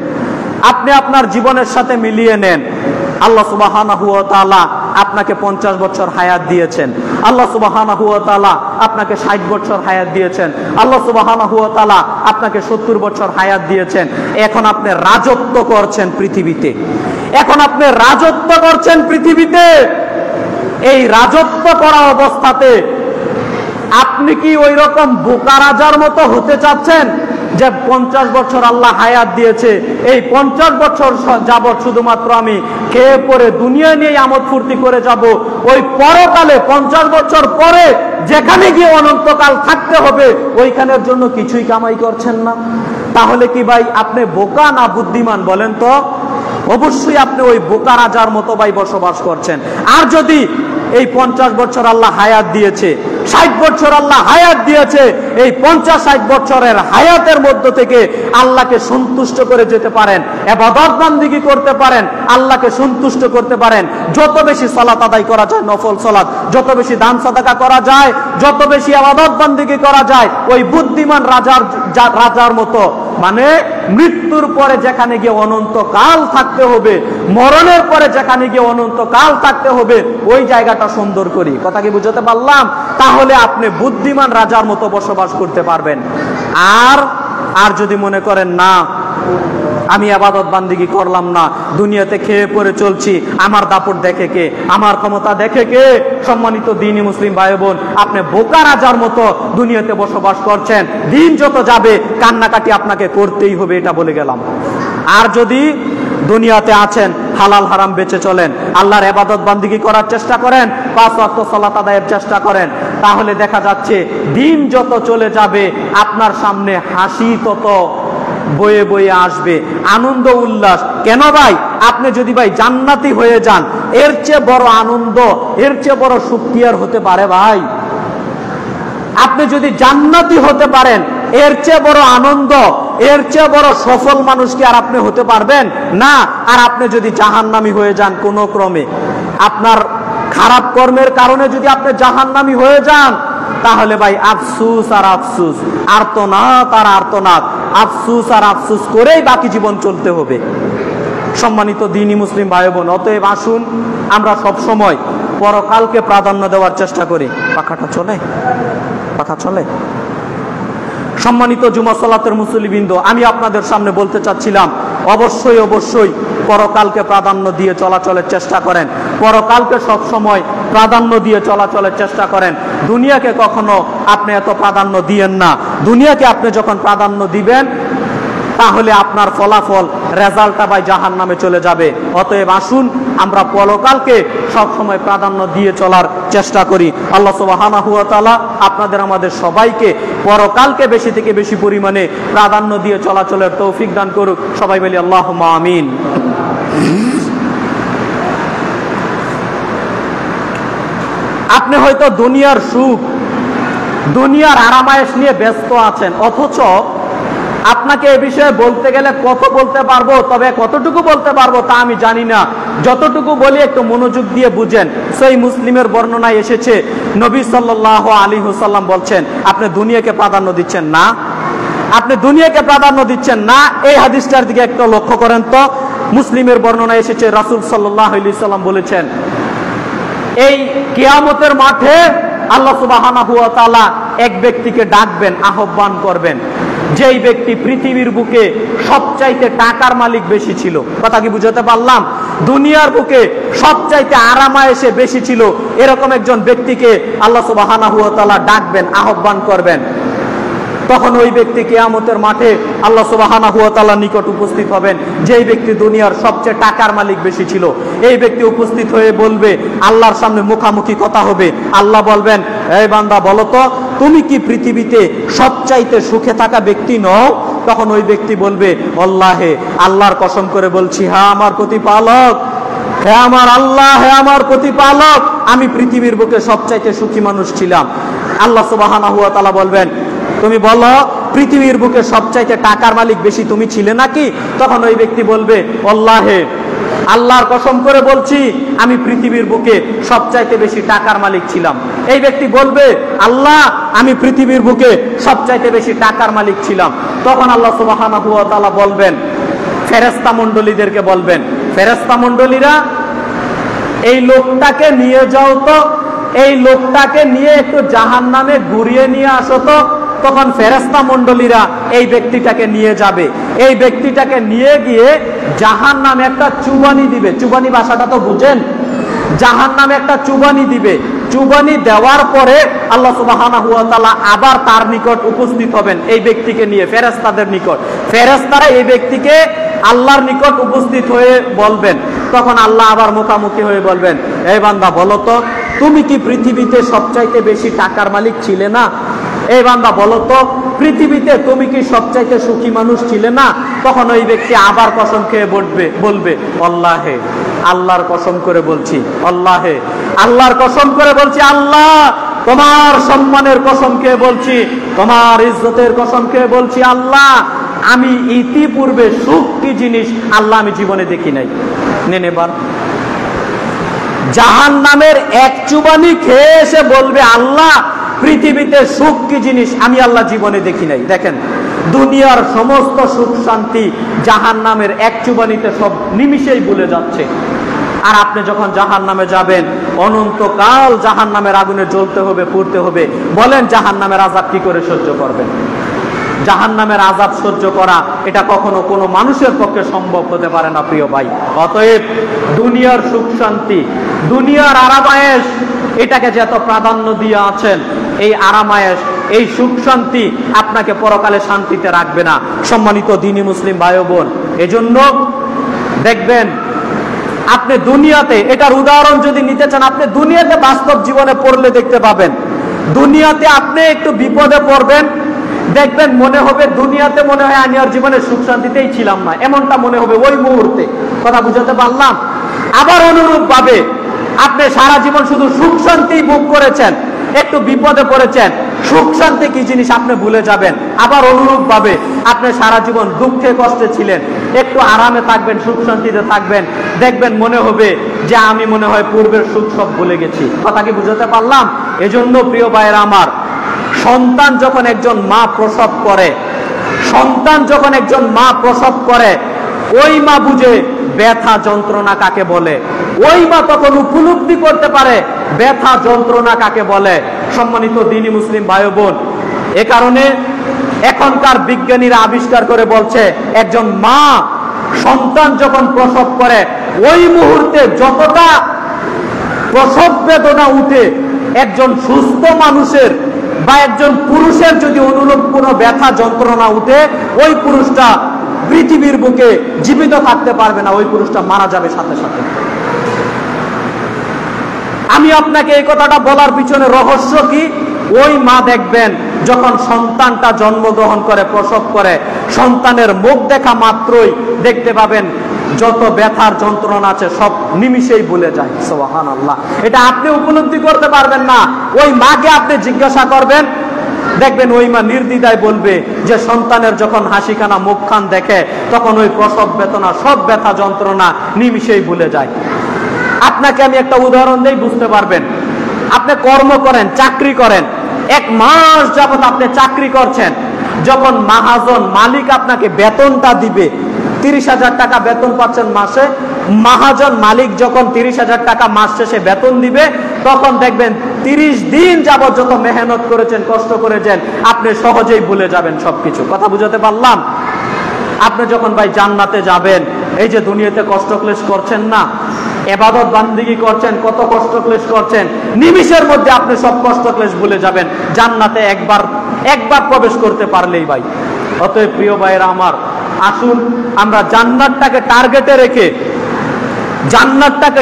Speaker 1: আপনি আপনার জীবনের সাথে মিলিয়ে নেন। আল্লাহ সুবহানাহু ওয়া তাআলা আপনাকে 50 বছর হায়াত দিয়েছেন, আল্লাহ সুবহানাহু ওয়া তাআলা আপনাকে 60 বছর হায়াত দিয়েছেন, আল্লাহ সুবহানাহু ওয়া তাআলা আপনাকে 70 বছর হায়াত দিয়েছেন। এখন আপনি রাজত্ব করছেন পৃথিবীতে, এখন আপনি রাজত্ব করছেন পৃথিবীতে। এই রাজত্ব করা অবস্থাতে আপনি কি ওই রকম বোকা রাজার মতো হতে চাচ্ছেন যে 50 বছর আল্লাহ হায়াত দিয়েছে, এই 50 বছর যাবত শুধুমাত্র আমি খেয়ে পরে দুনিয়া নিয়ে আমোদ ফুর্তি করে যাব, ওই পরকালে 50 বছর পরে যেখানে গিয়ে অনন্তকাল থাকতে হবে ওইখানের জন্য কিছুই কামাই করছেন না? তাহলে কি ভাই আপনি বোকা না বুদ্ধিমান? বলেন তো। অবশ্যই আপনি ওই বোকা রাজার মতো ভাই বসবাস করছেন। আর যদি এই 50 বছর আল্লাহ হায়াত দিয়েছে, 60 বছর আল্লাহ হায়াত দিয়েছে, এই 50-60 বছরের হায়াতের মধ্য থেকে আল্লাহকে সন্তুষ্ট করে যেতে পারেন, ইবাদত বান্দিগি করতে পারেন, আল্লাহকে সন্তুষ্ট করতে পারেন, যত বেশি সালাত আদায় করা যায়, নফল সালাত, যত বেশি দান সাদাকা করা যায়, যত বেশি ইবাদত বান্দিগি করা যায়, ওই বুদ্ধিমান রাজার মতো, মানে মৃত্যুর পরে যেখানে গিয়ে অনন্তকাল থাকতে হবে, মরণের পরে যেখানে গিয়ে অনন্তকাল থাকতে হবে, ওই জায়গাটা সুন্দর করি। কথা কি বুঝতে পারলাম? তাহলে আপনি বুদ্ধিমান রাজার মতো বসবাস করতে পারবেন। আর যদি মনে করেন না আমি ইবাদত বান্দিগি করলাম না, দুনিয়াতে খেয়ে পরে চলছি, আমার দাপট দেখে কে, আমার ক্ষমতা দেখে কে, সম্মানিত দ্বীনি মুসলিম ভাই বোন, আপনি বোকা রাজার মতো দুনিয়াতে বসবাস করছেন। দিন যত যাবে কান্নাকাটি আপনাকে করতেই হবে, এটা বলে গেলাম। আর যদি দুনিয়াতে আছেন, হালাল হারাম বেঁচে চলেন, আল্লাহর ইবাদত বান্দিগি করার চেষ্টা করেন, 5 ওয়াক্ত সালাত আদায়ের চেষ্টা করেন, তাহলে দেখা যাচ্ছে দিন যত চলে যাবে আপনার সামনে হাসি তত বয়ে বয়ে আসবে, আনন্দ উল্লাস। কেন ভাই? আপনি যদি ভাই জান্নাতি হয়ে যান, এর চেয়ে বড় আনন্দ, এর চেয়ে বড় সুখ কি আর হতে পারে ভাই? আপনি যদি জান্নাতি হতে পারেন, এর চেয়ে বড় আনন্দ, এর চেয়ে বড় সফল মানুষ কি আর আপনি হতে পারবেন? না। আর আপনি যদি জাহান্নামী হয়ে যান কোনো ক্রমে, আপনার খারাপ কর্মের কারণে যদি আপনি জাহান্নামী হয়ে যান, তাহলে ভাই আফসুস আর আফসুস, আর্তনাদ আর আর্তনাদ, আফসুস আর আফসুস করেই বাকি জীবন চলতে হবে। সম্মানিত দ্বীনি মুসলিম ভাই বোন, অতএব আসুন আমরা সব সময় পরকালকে প্রাধান্য দেওয়ার চেষ্টা করি। পাখাটা চলে? পাখা চলে? সম্মানিত জুমা সালাতের মুসল্লিবৃন্দ, আমি আপনাদের সামনে বলতে চাচ্ছিলাম, অবশ্যই অবশ্যই পরকালকে প্রাধান্য দিয়ে চলাচলের চেষ্টা করেন, পরকালকে সব সময় প্রাধান্য দিয়ে চলাচলের চেষ্টা করেন। দুনিয়াকে কখনো আপনি এত প্রাধান্য দিয়েন না। দুনিয়াকে আপনি যখন প্রাধান্য দিবেন, তাহলে আপনার ফলাফল, রেজাল্টটা ভাই জাহান্নামে চলে যাবে। অতএব আসুন আমরা পরকালকে সব সময় প্রাধান্য দিয়ে চলার চেষ্টা করি। আল্লাহ সুবহানাহু ওয়া তাআলা আপনাদের আমাদের সবাইকে পরকালকে বেশি থেকে বেশি পরিমাণে প্রাধান্য দিয়ে চলাচলের তৌফিক দান করুক। সবাই বলি আল্লাহুম্মা আমিন। আপনি হয়তো দুনিয়ার সুখ, দুনিয়ার আরামায়েশ নিয়ে ব্যস্ত আছেন, অথচ আপনাকে এ বিষয়ে বলতে গেলে কত বলতে পারবো, তবে কতটুকু বলতে পারবো তা আমি জানি না। যতটুকু বলি একটু মনোযোগ দিয়ে বুঝেন। সহিহ মুসলিমের বর্ণনায় এসেছে, নবী সাল্লাল্লাহু আলাইহি ওয়াসাল্লাম বলছেন, আপনি দুনিয়াকে প্রাধান্য দিচ্ছেন না, আপনি দুনিয়াকে প্রাধান্য দিচ্ছেন না। এই হাদিসটার দিকে একটু লক্ষ্য করেন তো। মুসলিমের বর্ণনায় এসেছে, রাসূল সাল্লাল্লাহু আলাইহি ওয়াসাল্লাম বলেছেন, এই কিয়ামতের মাঠে আল্লাহ সুবহানাহু ওয়া তাআলা এক ব্যক্তিকে ডাকবেন, আহ্বান করবেন, যেই ব্যক্তি পৃথিবীর বুকে সবচাইতে টাকার মালিক বেশি ছিল। কথা কি বুঝাতে পারলাম? দুনিয়ার বুকে সবচাইতে আরামায়েশে বেশি ছিল, এরকম একজন ব্যক্তিকে আল্লাহ সুবহানাহু ওয়া তাআলা ডাকবেন, আহ্বান করবেন। তখন ওই ব্যক্তি কিয়ামতের মাঠে আল্লাহ সুবহানাহু ওয়া তাআলার নিকট উপস্থিত হবেন, যেই ব্যক্তি দুনিয়ার সবচেয়ে টাকার মালিক বেশি ছিল। এই ব্যক্তি উপস্থিত হয়ে বলবে, আল্লাহর সামনে মুখামুখি কথা হবে। আল্লাহ বলবেন, এই বান্দা বলো তো, তুমি কি পৃথিবীতে সবচাইতে সুখে থাকা ব্যক্তি নও? তখন ওই ব্যক্তি বলবে, আল্লাহে, আল্লাহর কসম করে বলছি, হ্যাঁ আমার প্রতিপালক, হে আমার আল্লাহ, হে আমার প্রতিপালক, আমি পৃথিবীর বুকে সবচাইতে সুখী মানুষ ছিলাম। আল্লাহ সুবহানাহু ওয়া তাআলা বলবেন, তুমি বলো পৃথিবীর বুকে সবচাইতে টাকার মালিক বেশি তুমি ছিলে নাকি? তখন ওই ব্যক্তি বলবে, আল্লাহে, আল্লাহর কসম করে বলছি, আমি পৃথিবীর বুকে সবচাইতে বেশি টাকার মালিক ছিলাম। এই ব্যক্তি বলবে, আল্লাহ, আমি পৃথিবীর বুকে সবচাইতে বেশি টাকার মালিক ছিলাম। তখন আল্লাহ সুবহানাহু ওয়া তাআলা বলবেন, ফেরেশতা মণ্ডলীদেরকে বলবেন, ফেরেশতা মণ্ডলীরা, এই লোকটাকে নিয়ে যাও তো, এই লোকটাকে নিয়ে একটু জাহান্নামে ঘুরিয়ে নিয়ে আসো তো। তখন ফেরেশতা মণ্ডলীরা এই ব্যক্তিটাকে নিয়ে যাবে। এই ব্যক্তিটাকে নিয়ে গিয়ে জাহান্নামে একটা চুবানি দিবে। চুবানি ভাষাটা তো বুঝেন? জাহান্নামে একটা চুবানি দিবে। চুবানি দেওয়ার পরে আল্লাহ সুবহানাহু ওয়া তাআলা আবার তার নিকট উপস্থিত হবেন, এই ব্যক্তিকে নিয়ে ফেরেশতাদের নিকট। ফেরেশতারা এই ব্যক্তিকে আল্লাহর নিকট উপস্থিত হয়ে বলবেন, তখন আল্লাহ আবার মুখামুখি হয়ে বলবেন, এই বান্দা বলো তো, তুমি কি পৃথিবীতে সবচাইতে বেশি টাকার মালিক ছিলে না? এই বান্দা বলো তো, পৃথিবীতে তুমি কি সবচাইতে সুখী মানুষ ছিলে না? তখন ওই ব্যক্তি আবার কসম খেয়ে বলবে আল্লাহে, আল্লাহর কসম করে বলছি, আল্লাহে, আল্লাহর কসম করে বলছি, আল্লাহ তোমার সম্মানের কসম খেয়ে বলছি, তোমার ইজ্জতের কসম খেয়ে বলছি, আল্লাহ আমি ইতিপূর্বে সুখ কি জিনিস আল্লাহ আমি জীবনে দেখি নাই। নেন এবার জাহান্নামের এক চুবানি খেয়ে এসে বলবে, আল্লাহ পৃথিবীতে সুখ কি জিনিস আমি আল্লাহ জীবনে দেখি নাই। দেখেন দুনিয়ার সমস্ত সুখ শান্তি জাহান্নামের এক চুবানিতে সব নিমিষেই ভুলে যাচ্ছে। আর আপনি যখন জাহান্নামে যাবেন, অনন্তকাল জাহান্নামের আগুনে জ্বলতে হবে, পুড়তে হবে। বলেন জাহান্নামের আযাব কি করে সহ্য করবেন? জাহান্নামের আযাব সহ্য করা এটা কখনো কোনো মানুষের পক্ষে সম্ভব হতে পারে না প্রিয় ভাই। অতএব দুনিয়ার সুখ শান্তি, দুনিয়ার আরামায়েশ, এটাকে যে এত প্রাধান্য দিয়ে আছেন, এই আরামায়েশ, এই সুখ শান্তি আপনাকে পরকালে শান্তিতে রাখবে না। সম্মানিত দ্বীনি মুসলিম ভাই বোন, এজন্য দেখবেন আপনি দুনিয়াতে, এটার উদাহরণ যদি নিতে চান, আপনি দুনিয়াতে বাস্তব জীবনে পড়লে দেখতে পাবেন, দুনিয়াতে আপনি একটু বিপদে পড়বেন, দেখবেন মনে হবে দুনিয়াতে মনে হয় আমি আর জীবনে সুখ শান্তিতেই ছিলাম না, এমনটা মনে হবে ওই মুহূর্তে। কথা বুঝাতে পারলাম? আবার অনুরূপ ভাবে আপনি সারা জীবন শুধু সুখ শান্তি ভোগ করেছেন, একটু বিপদে পড়েছেন, সুখ শান্তি কি জিনিস আপনি ভুলে যাবেন। আবার অনুরূপ ভাবে আপনি সারা জীবন দুঃখে কষ্টে ছিলেন, একটু আরামে থাকবেন, সুখ শান্তিতে থাকবেন, দেখবেন মনে হবে যে আমি মনে হয় পূর্বের সুখ সব ভুলে গেছি। কথা কি বুঝাতে পারলাম? এজন্য প্রিয় ভাইয়েরা আমার, সন্তান যখন একজন মা প্রসব করে, সন্তান যখন একজন মা প্রসব করে, ওই মা বুঝে ব্যথা যন্ত্রণা কাকে বলে, ওই মা তখন উপলব্ধি করতে পারে ব্যথা যন্ত্রণা কাকে বলে। সম্মানিত দ্বীনি মুসলিম ভাই বোন, এ কারণে এখনকার বিজ্ঞানীরা আবিষ্কার করে বলছে, একজন মা সন্তান যখন প্রসব করে, ওই মুহূর্তে যতটা প্রসব বেদনা উঠে, একজন সুস্থ মানুষের বা একজন পুরুষের যদি অনুরূপ কোনো ব্যথা যন্ত্রণা উঠে, ওই পুরুষটা পৃথিবীর বুকে জীবিত থাকতে পারবে না, ওই পুরুষটা মারা যাবে সাথে সাথে। আমি আপনাকে এই কথাটা বলার পিছনে রহস্য কি? ওই মা দেখবেন যখন সন্তানটা জন্মগ্রহণ করে, প্রসব করে, সন্তানের মুখ দেখা মাত্রই দেখতে পাবেন যত ব্যথার যন্ত্রণা আছে সব নিমিষেই ভুলে যায়। সুবহানাল্লাহ। এটা আপনি উপলব্ধি করতে পারবেন না। ওই মাকে আপনি জিজ্ঞাসা করবেন, দেখবেন ওই মা নির্দ্বিধায় বলবে যে সন্তানের যখন হাসিখানা মুখখান দেখে, তখন ওই প্রসব বেদনা, সব ব্যথা যন্ত্রণা নিমিষেই ভুলে যায়। আপনাকে আমি একটা উদাহরণ দেই, বুঝতে পারবেন। আপনি কর্ম করেন, চাকরি করেন, 1 মাস যাবত আপনি চাকরি করছেন, যখন মহাজন মালিক আপনাকে বেতনটা দিবে, 30,000 টাকা বেতন পাচ্ছেন মাসে, মহাজন মালিক যখন 30,000 টাকা মাস শেষে বেতন দিবে, তখন দেখবেন 30 দিন যাবত যত মেহনত করেছেন, কষ্ট করেছেন, আপনি সহজেই ভুলে যাবেন সবকিছু। কথা বুঝাতে পারলাম? আপনি যখন ভাই জান্নাতে যাবেন, এই যে দুনিয়াতে কষ্ট ক্লেশ করছেন না, ইবাদত বান্দিগি করছেন, কত কষ্ট ক্লেশ করছেন, নিমিষের মধ্যে আপনি সব কষ্ট ক্লেশ ভুলে যাবেন জান্নাতে একবার প্রবেশ করতে পারলেই ভাই। অতএব প্রিয় ভাইয়েরা আমার, আসুন আমরা জান্নাতটাকে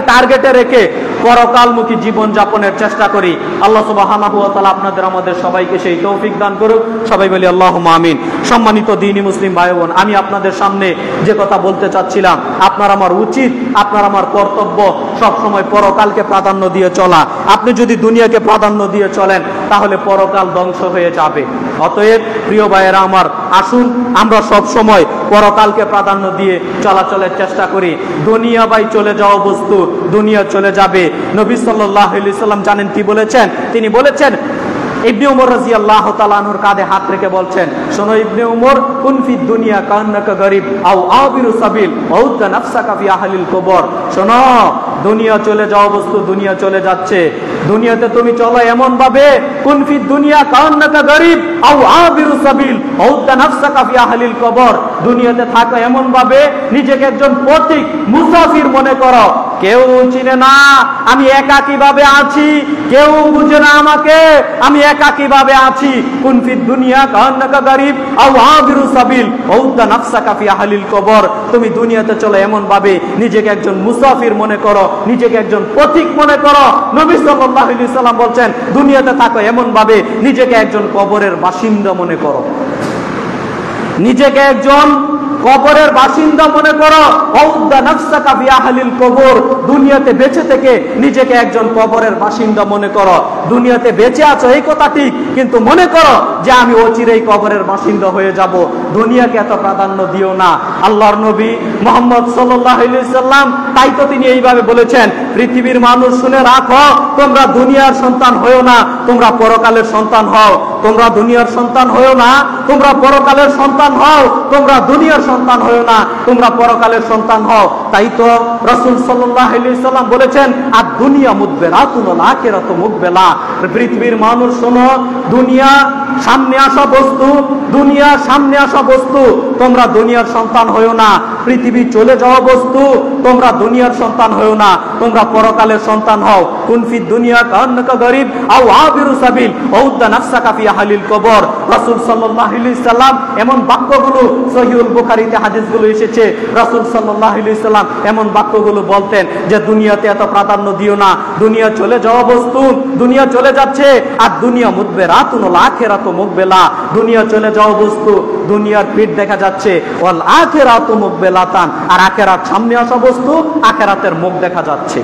Speaker 1: টার্গেটে রেখে পরকালমুখী জীবন যাপনের চেষ্টা করি। আল্লাহ সুবহানাহু ওয়া তাআলা আপনাদের আমাদের সবাইকে সেই তৌফিক দান করুক। সবাই বলি আল্লাহুম্মা আমিন। সম্মানিত দ্বীনি মুসলিম ভাই বোন, আমি আপনাদের সামনে যে কথা বলতে চাচ্ছিলাম, আপনার আমার উচিত, আপনার আমার কর্তব্য সব সময় পরকালকে প্রাধান্য দিয়ে চলা। আপনি যদি দুনিয়াকে প্রাধান্য দিয়ে চলেন, তাহলে পরকাল ধ্বংস হয়ে যাবে। অতএব প্রিয় ভাইয়েরা আমার, আসুন আমরা সব সময় পরকালকে প্রাধান্য দিয়ে চলাচলের চেষ্টা করি। দুনিয়া ভাই চলে যাওয়া বস্তু, দুনিয়া চলে যাবে। নবী সাল্লাল্লাহু আলাইহি ওয়াসাল্লাম জানেন কি বলেছেন? তিনি বলেছেন, ইবনে উমর রাদিয়াল্লাহু তাআলা আনহুর কাঁধে হাত রেখে বলছেন, শোনো ইবনে উমর, কুন ফিদ দুনিয়া কান্নাকা গরিব আও আবিরু সাবিল ওয়াউদ্দা নাফসাকা ফি আহলিল কবর। শোনো, দুনিয়া চলে যাওয়া বস্তু, দুনিয়া চলে যাচ্ছে। দুনিয়াতে তুমি চলো এমন ভাবে, কুন ফিদ দুনিয়া কান্নাকা গরিব আও আবিরু সাবিল ওয়াউদ্দা নাফসাকা ফি আহলিল কবর, দুনিয়াতে থাকো এমন ভাবে নিজেকে একজন পথিক মুসাফির মনে করো। কেউ চিনে না আমি একাকী ভাবে আছি, কেউ বুঝে না আমাকে আমি একাকী ভাবে আছি। কুন ফিদ দুনিয়া কান্নাকা গরিব আও আবিরু সাবিল ওউদা নাফসাকা ফি আহলিল কবর। তুমি দুনিয়াতে চলো এমন ভাবে নিজেকে একজন মুসাফির মনে করো, নিজেকে একজন পথিক মনে করো। নবী সাল্লাল্লাহু আলাইহি সাল্লাম বলছেন দুনিয়াতে থাকো এমন ভাবে নিজেকে একজন কবরের বাসিন্দা মনে করো, নিজেকে একজন কবরের বাসিন্দা মনে করো। ওউদা নাফসাকা ফি আহলিল কবর। দুনিয়াতে বেঁচে থেকে নিজেকে একজন কবরের বাসিন্দা মনে করো। দুনিয়াতে বেঁচে আছো এই কথা ঠিক, কিন্তু মনে করো যে আমি অচিরেই কবরের বাসিন্দা হয়ে যাব। দুনিয়াকে এত প্রাধান্য দিও না। আল্লাহর নবী মুহাম্মদ সাল্লাল্লাহু আলাইহি সাল্লাম তাই তো তিনি এইভাবে বলেছেন, পৃথিবীর মানুষ শুনে রাখো, তোমরা দুনিয়ার সন্তান হয়ো না, তোমরা পরকালের সন্তান হও। তোমরা দুনিয়ার সন্তান হয়ো না, তোমরা পরকালের সন্তান হও। তোমরা দুনিয়ার সন্তান হয়ো না, তোমরা পরকালের সন্তান হও। তাই তো রাসূল সাল্লাল্লাহু আলাইহি সাল্লাম বলেছেন আর দুনিয়া মুদবিরাতুন ওয়াল আখিরাতু মুকবিলা। পৃথিবীর মানুষ শোনো, দুনিয়া সামনে আসা বস্তু, দুনিয়া সামনে আসা বস্তু, তোমরা দুনিয়ার সন্তান হয়ো না। পৃথিবী চলে যাওয়া বস্তু, তোমরা দুনিয়ার সন্তান হয়ো না, তোমরা পরকালের সন্তান হও। কুন ফিদ দুনিয়া কান্নাকা গরিব আও আবিরু সাবিল ওউদা নাফসাকা ফি আহলিল কবর। রাসূল সাল্লাল্লাহু আলাইহি সাল্লাম এমন বাক্যগুলো সহিহুল বুখারীতে হাদিসগুলো এসেছে, রাসূল সাল্লাল্লাহু আলাইহি সাল্লাম এমন বাক্যগুলো বলতেন যে দুনিয়াতে এত প্রাধান্য দিও না, দুনিয়া চলে যাওয়া বস্তু, দুনিয়া চলে যাচ্ছে। আর দুনিয়া মুদবিরাতুন ওয়াল আখিরাতু মুকবিলা। দুনিয়া চলে যাওয়া বস্তু, দুনিয়ার পিঠ দেখা যাচ্ছে। ওয়াল আখিরাতু মুকবিলাতান, আর আখিরাত সামনে আসা বস্তু, আখিরাতের মুখ দেখা যাচ্ছে।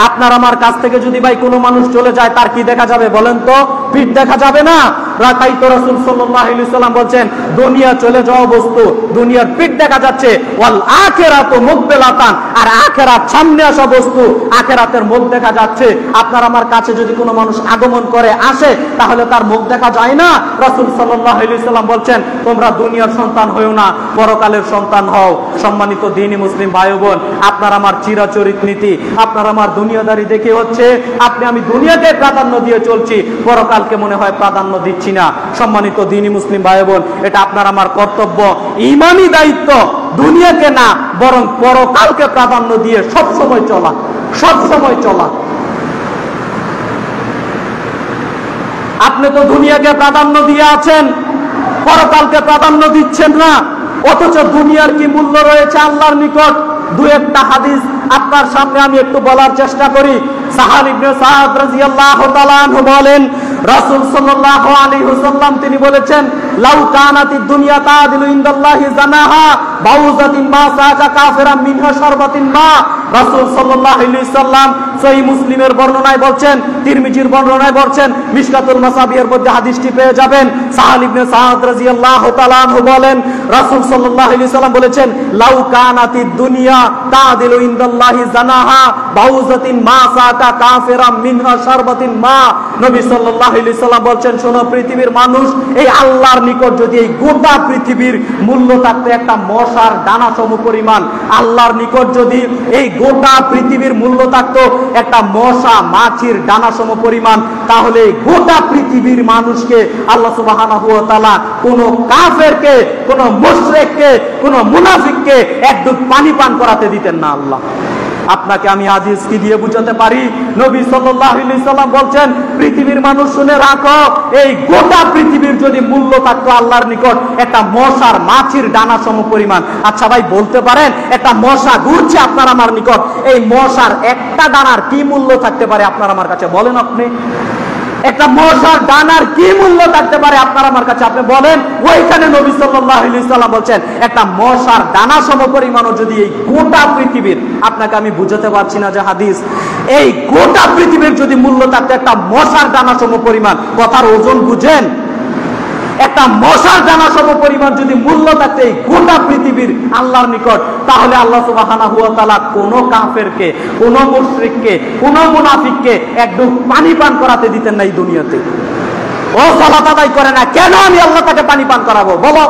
Speaker 1: আপনার আমার কাছ থেকে যদি ভাই কোনো মানুষ চলে যায় তার কি দেখা যাবে বলেন তো? পিঠ দেখা যাবে না। তাই তো রাসূল সাল্লাল্লাহু আলাইহি সাল্লাম বলছেন দুনিয়া চলে যাওয়া বস্তু, দুনিয়ার পিঠ দেখা যাচ্ছে। ওয়াল আখিরাতু মুকবিলাতান, আর আখিরাত সামনে আসা বস্তু, আখিরাতের মুখ দেখা যাচ্ছে। আপনার আমার কাছে যদি কোনো মানুষ আগমন করে আসে তাহলে তার মুখ দেখা যায় না। রাসূল সাল্লাল্লাহু আলাইহি সাল্লাম বলছেন তোমরা দুনিয়ার সন্তান হয়ো না, পরকালের সন্তান হও। সম্মানিত দ্বীনি মুসলিম ভাই বোন, আপনার আমার চিরাচরিত নীতি, আপনার আমার দুনিয়াদারি দেখে হচ্ছে আপনি আমি দুনিয়াকে প্রাধান্য দিয়ে চলছি, পরকালকে মনে হয় প্রাধান্য দিচ্ছি না। সম্মানিত দ্বীনি মুসলিম ভাই বোন, এটা আপনার আমার কর্তব্য, ঈমানি দায়িত্ব, দুনিয়াকে না বরং পরকালকে প্রাধান্য দিয়ে সব সময় চলা, সব সময় চলা। আপনি তো দুনিয়াকে প্রাধান্য দিয়ে আছেন, পরকালকে প্রাধান্য দিচ্ছেন না, অথচ দুনিয়ার কি মূল্য রয়েছে আল্লাহর নিকট। দু একটা হাদিস আপনার সামনে আমি একটু বলার চেষ্টা করি। সাহাল ইবনে সাদ রাদিয়াল্লাহু তাআলা আনহু বলেন রাসূল সাল্লাল্লাহু আলাইহি ওয়াসাল্লাম তিনি বলেছেন লাউ কানাতিদ দুনিয়া তাদিলু ইনদাল্লাহি জানাহা বাউযাতিন মা সাকা কাফিরাম মিনহা শারবাতিন মা। রাসূল সাল্লাল্লাহু আলাইহি ওয়াসাল্লাম সহিহ মুসলিমের বর্ণনায় বলছেন, তিরমিজির বর্ণনায় বলছেন, মিশকাতুল মাসাবিহের মধ্যে হাদিসটি পেয়ে যাবেন। সাহাল ইবনে সাদ রাদিয়াল্লাহু তাআলা আনহু বলেন রাসূল সাল্লাল্লাহু আলাইহি ওয়াসাল্লাম বলেছেন লাউ কানাতিদ দুনিয়া তাদিলু ইনদাল্লাহি জানাহা বাউযাতিন মা সাকা কাফিরাম মিনহা শারবাতিন মা। নবী সাল্লাল্লাহু আলাইহি সাল্লাম বলছেন শোনো পৃথিবীর মানুষ, এই আল্লাহর নিকট যদি এই গোটা পৃথিবীর মূল্য থাকতো একটা মশার দানা সম পরিমাণ, আল্লাহর নিকট যদি এই গোটা পৃথিবীর মূল্য থাকতো একটা মশা মাছির দানা সম পরিমাণ, তাহলে গোটা পৃথিবীর মানুষকে আল্লাহ সুবহানাহু ওয়া তাআলা কোন কাফেরকে, কোন মুশরিককে, কোন মুনাফিককে এক ঢোক পানি পান করাতে দিতেন না আল্লাহ। আপনাকে আমি হাদিস কি দিয়ে বুঝাতে পারি? নবী সাল্লাল্লাহু আলাইহি সাল্লাম বলছেন পৃথিবীর মানুষ শুনে রাখো, এই গোটা পৃথিবীর যদি মূল্য থাকতো আল্লাহর নিকট একটা মশার মাছির দানা সম পরিমাণ। আচ্ছা ভাই বলতে পারেন একটা মশা ঘুরছে আপনার আমার নিকট, এই মশার একটা দানার কি মূল্য থাকতে পারে আপনার আমার কাছে বলেন? আপনি একটা মশার দানার কি মূল্য থাকতে পারে আপনার আমার কাছে আপনি বলেন? ওইখানে নবী সাল্লাল্লাহু আলাইহি সাল্লাম বলছেন একটা মশার দানা সম পরিমাণও যদি এই গোটা পৃথিবীর, আপনাকে আমি বুঝাতে পারছি না যে হাদিস, এই গোটা পৃথিবীর যদি মূল্য থাকতো একটা মশার দানা সম পরিমাণ, কথার ওজন বুঝেন? একটা মশার দানা সম পরিমাণ যদি মূল্য থাকতো এই গোটা পৃথিবীর আল্লাহর নিকট, তাহলে আল্লাহ সুবহানাহু ওয়া তাআলা কোন কাফেরকে, কোন মুশরিককে, কোন মুনাফিককে এক ঢোক পানি পান করাতে দিতেন না এই দুনিয়াতে। ও সালাত আদায় করে না, কেন আমি আল্লাহ তাকে পানি পান করাবো বলো?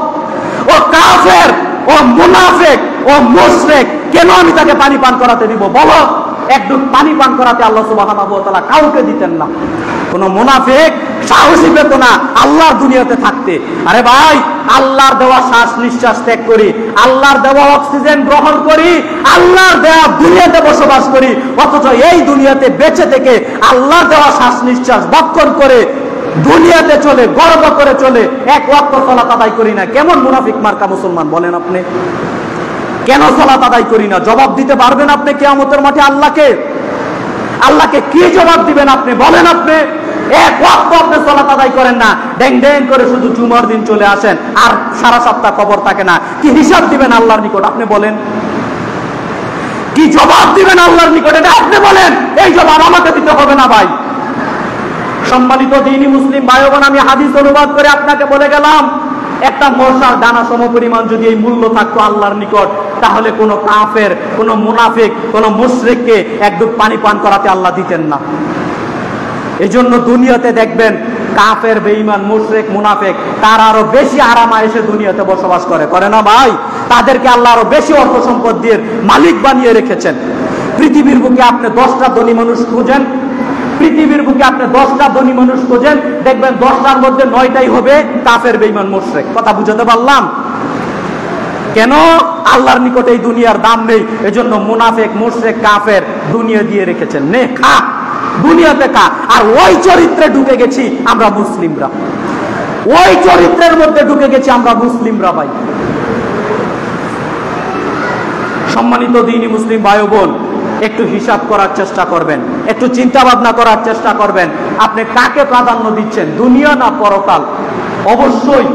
Speaker 1: ও কাফের, ও মুনাফিক, ও মুশরিক, কেন আমি তাকে পানি পান করাতে দিব বলো? এক ঢোক পানি পান করাতে আল্লাহ সুবহানাহু ওয়া তাআলা কাউকে দিতেন না। কোন মুনাফিক সাহসী পেত না আল্লাহর দুনিয়াতে থাকতে। আরে ভাই, আল্লাহর দেওয়া শ্বাস নিঃশ্বাস ত্যাগ করি, আল্লাহর দেওয়া অক্সিজেন গ্রহণ করি, আল্লাহর দেওয়া দুনিয়াতে বসবাস করি, অথচ এই দুনিয়াতে বেঁচে থেকে আল্লাহর দেওয়া শ্বাস নিঃশ্বাস ভক্ষণ করে দুনিয়াতে চলে, গর্ব করে চলে, এক ওয়াক্ত সালাত আদায় করি না। কেমন মুনাফিক মার্কা মুসলমান বলেন আপনি? কেন সালাত আদায় করি না? জবাব দিতে পারবেন আপনি কিয়ামতের মাঠে আল্লাহকে? আল্লাহকে কি জবাব দিবেন আপনি বলেন? আপনি এক ওয়াক্ত আপনি সালাত আদায় করেন না, ড্যাং ড্যাং করে শুধু জুমার দিন চলে আসেন, আর সারা সপ্তাহ খবর থাকে না। কি হিসাব দিবেন আল্লাহর নিকট আপনি বলেন? কি জবাব দিবেন আল্লাহর নিকট এটা আপনি বলেন? এই জবাব আমাকে দিতে হবে না ভাই। সম্মানিত দ্বীনি মুসলিম ভাই বোন, আমি হাদিস অনুবাদ করে আপনাকে বলে গেলাম, একটা মশার দানা সমপরিমাণ যদি এই মূল্য থাকতো আল্লাহর নিকট, তাহলে কোন কাফের, কোন মুনাফিক, কোন মুশরিককে এক ডুব পানি পান করাতে আল্লাহ দিতেন না। এজন্য দুনিয়াতে দেখবেন কাফের, বেঈমান, মুশরিক, মুনাফিক তারা আরো বেশি আরামায়েশে দুনিয়াতে বসবাস করে না ভাই? তাদেরকে আল্লাহ আরো বেশি অর্থ সম্পদ দিয়ে মালিক বানিয়ে রেখেছেন। পৃথিবীর বুকে আপনি 10টা ধনী মানুষ খুঁজেন, পৃথিবীর বুকে আপনি 10টা ধনী মানুষ খোঁজেন, দেখবেন 10টার মধ্যে 9টাই হবে কাফের, বেঈমান, মুশরিক। কথা বুঝাতে পারলাম? কেন? আল্লাহর নিকটে এই দুনিয়ার দাম নেই, এজন্য মুনাফিক, মুশরিক, কাফের দুনিয়া দিয়ে রেখেছেন। নে খা, দুনিয়াতে খা। আর ওই চরিত্রে ঢুকে গেছি আমরা মুসলিমরা, ওই চরিত্রের মধ্যে ঢুকে গেছি আমরা মুসলিমরা ভাই। সম্মানিত দ্বীনি মুসলিম ভাই বোন, একটু হিসাব করার চেষ্টা করবেন, একটু চিন্তা ভাবনা করার চেষ্টা করবেন, আপনি কাকে প্রাধান্য দিচ্ছেন, দুনিয়া না পরকাল? অবশ্যই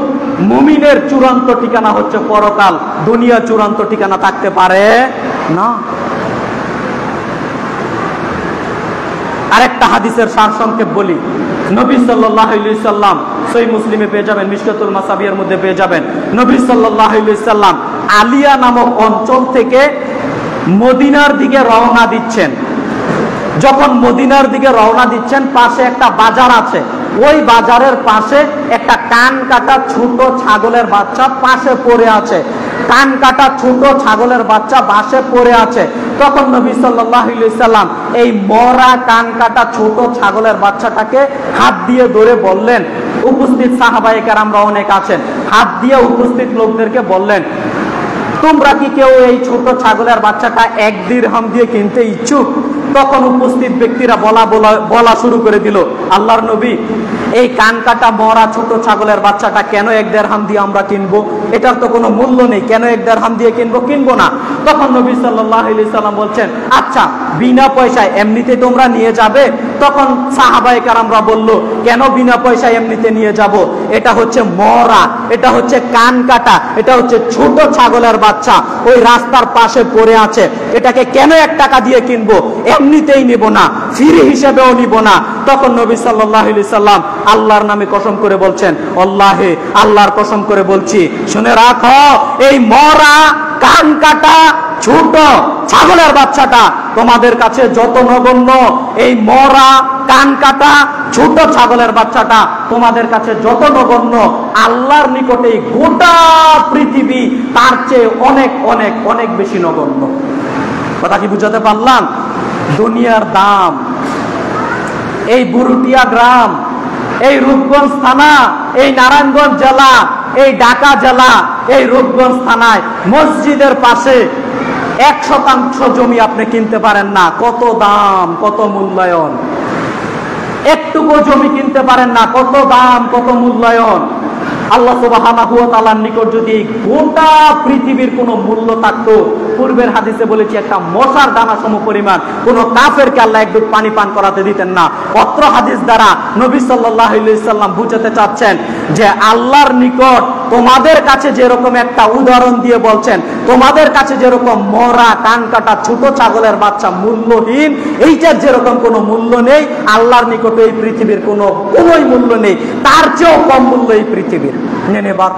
Speaker 1: মুমিনের চূড়ান্ত ঠিকানা হচ্ছে পরকাল, দুনিয়া চূড়ান্ত ঠিকানা থাকতে পারে না। আরেকটা হাদিসের সারসংক্ষেপ বলি। নবী সাল্লাল্লাহু আলাইহি সাল্লাম, সহিহ মুসলিমে পেয়ে যাবেন, মিশকাতুল মাসাবিয়ার মধ্যে পেয়ে যাবেন, নবী সাল্লাল্লাহু আলাইহি সাল্লাম আলিয়া নামক অঞ্চল থেকে মদিনার দিকে রওনা দিচ্ছেন। যখন মদিনার দিকে রওনা দিচ্ছেন, পাশে একটা বাজার আছে, ওই বাজারের পাশে একটা কান কাটা ছোট ছাগলের বাচ্চা পাশে পড়ে আছে, কান কাটা ছোট ছাগলের বাচ্চা পাশে পড়ে আছে। তখন নবী সাল্লাল্লাহু আলাইহি সাল্লাম এই মরা কান কাটা ছোট ছাগলের বাচ্চাটাকে হাত দিয়ে ধরে বললেন, উপস্থিত সাহাবায়ে কেরামরা অনেক আছেন, হাত দিয়ে উপস্থিত লোকদেরকে বললেন, তোমরা কি কেউ এই ছোট ছাগলের বাচ্চাটা 1 দিরহাম দিয়ে কিনতে ইচ্ছুক? তখন উপস্থিত ব্যক্তিরা বলা শুরু করে দিল, আল্লাহর নবী, এই কান কাটা মরা ছোট ছাগলের বাচ্চাটা কেন 1 দিরহাম দিয়ে আমরা কিনবো? এটার তো কোনো মূল্য নেই, কেন 1 দিরহাম দিয়ে কিনবো না। তখন নবী সাল্লাল্লাহু আলাইহি সাল্লাম বলছেন, আচ্ছা বিনা পয়সায় এমনিতে তোমরা নিয়ে যাবে? তখন সাহাবায়ে কেরামরা বলল, কেন বিনা পয়সায় এমনিতে নিয়ে যাব? এটা হচ্ছে মরা, এটা হচ্ছে কান কাটা, এটা হচ্ছে ছোট ছাগলের বাচ্চা, ওই রাস্তার পাশে পড়ে আছে, এটাকে কেন 1 টাকা দিয়ে কিনবো? এমনিতেই নিব না, ফ্রি হিসেবেও নিব না। তখন নবী সাল্লাল্লাহু আলাইহি সাল্লাম আল্লাহর নামে কসম করে বলছেন, আল্লাহে, আল্লাহর কসম করে বলছি, শুনে রাখো, এই মরা কান কাটা ছোট ছাগলের বাচ্চাটা তোমাদের কাছে যত নগণ্য, এই মরা কান কাটা ছোট ছাগলের বাচ্চাটা তোমাদের কাছে যত নগণ্য, আল্লাহর নিকটে গোটা পৃথিবী তার চেয়ে অনেক অনেক অনেক বেশি নগণ্য। কথা কি বুঝাতে পারলাম? দুনিয়ার দাম, এই বুরুটিয়া গ্রাম, এই রূপগঞ্জ থানা, এই নারায়ণগঞ্জ জেলা, এই ঢাকা জেলা, এই রূপগঞ্জ থানায় মসজিদের পাশে 1% জমি আপনি কিনতে পারেন না। কত দাম, কত মূল্যায়ন! একটুকু জমি কিনতে পারেন না, কত দাম, কত মূল্যায়ন! আল্লাহ সুবহানাহু ওয়া তাআলার নিকট যদি গোটা পৃথিবীর কোনো মূল্য থাকতো, পূর্বের হাদিসে বলেছি একটা মশার দানা সমপরিমাণ কোন কাফেরকে আল্লাহ 1 ডুব পানি পান করাতে দিতেন না। অত্র হাদিস দ্বারা নবী সাল্লাল্লাহু আলাইহি সাল্লাম বুঝাতে চাচ্ছেন যে আল্লাহর নিকট তোমাদের কাছে যেরকম একটা উদাহরণ দিয়ে বলছেন, তোমাদের কাছে যেরকম মরা কান কাটা ছোট ছাগলের বাচ্চা মূল্যহীন, এইটার যেরকম কোনো মূল্য নেই, আল্লাহর নিকট এই পৃথিবীর কোনোই মূল্য নেই, তার চেয়েও কম মূল্য এই পৃথিবীর। নেবার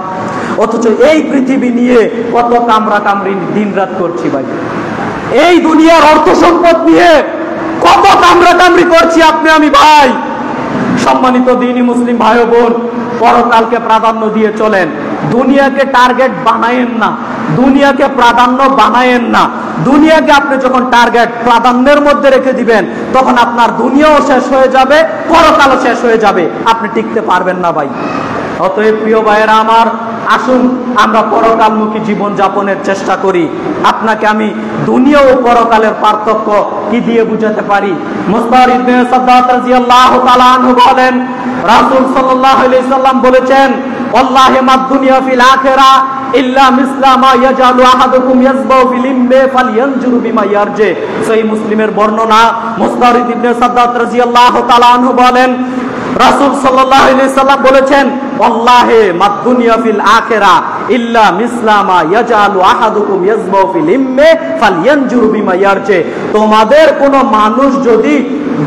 Speaker 1: অথচ এই পৃথিবী নিয়ে কত কামরা কামড়ি দিন রাত করছি ভাই, এই দুনিয়ার অর্থ সম্পদ নিয়ে কত কামরা কামড়ি করছি আপনি আমি ভাই। সম্মানিত দ্বীনি মুসলিম ভাই বোন, পরকালকে প্রাধান্য দিয়ে চলেন। দুনিয়াকে টার্গেট বানায়েন না, দুনিয়াকে প্রাধান্য বানায়েন না। দুনিয়াকে আপনি যখন টার্গেট প্রাধান্যের মধ্যে রেখে দিবেন, তখন আপনার দুনিয়াও শেষ হয়ে যাবে, পরকালও শেষ হয়ে যাবে, আপনি টিকতে পারবেন না ভাই। অতএব প্রিয় ভাইয়েরা আমার, আসুন আমরা পরকালমুখী জীবন যাপনের চেষ্টা করি। আপনাকে আমি দুনিয়া ও পরকালের পার্থক্য কি দিয়ে বুঝাতে পারি? মুসতার ইবনে সাদ্দাত রাদিয়াল্লাহু তাআলা আনহু বলেন, রাসূল সাল্লাল্লাহু আলাইহি সাল্লাম বলেছেন, ওয়াল্লাহি মাদ দুনিয়া ফিল আখিরা ইল্লা মিসলা মা ইয়াজালু আহাদুকুম ইয়াসবাউ ফিল ইম্মে ফালয়ানজুরু বিমা ইয়ারজি। সহিহ মুসলিমের বর্ণনা। মুসতার ইবনে সাদ্দাত রাদিয়াল্লাহু তাআলা আনহু বলেন, রাসূল সাল্লাল্লাহু আলাইহি সাল্লাম বলেছেন, ওয়াল্লাহি মাদ দুনিয়া ফিল আখিরা ইল্লা মিসলা মা ইয়াজালু আহাদুকুম ইয়াসবাউ ফিল ইম্মে ফালয়ানজুরু বিমা ইয়ারজি। তোমাদের কোন মানুষ যদি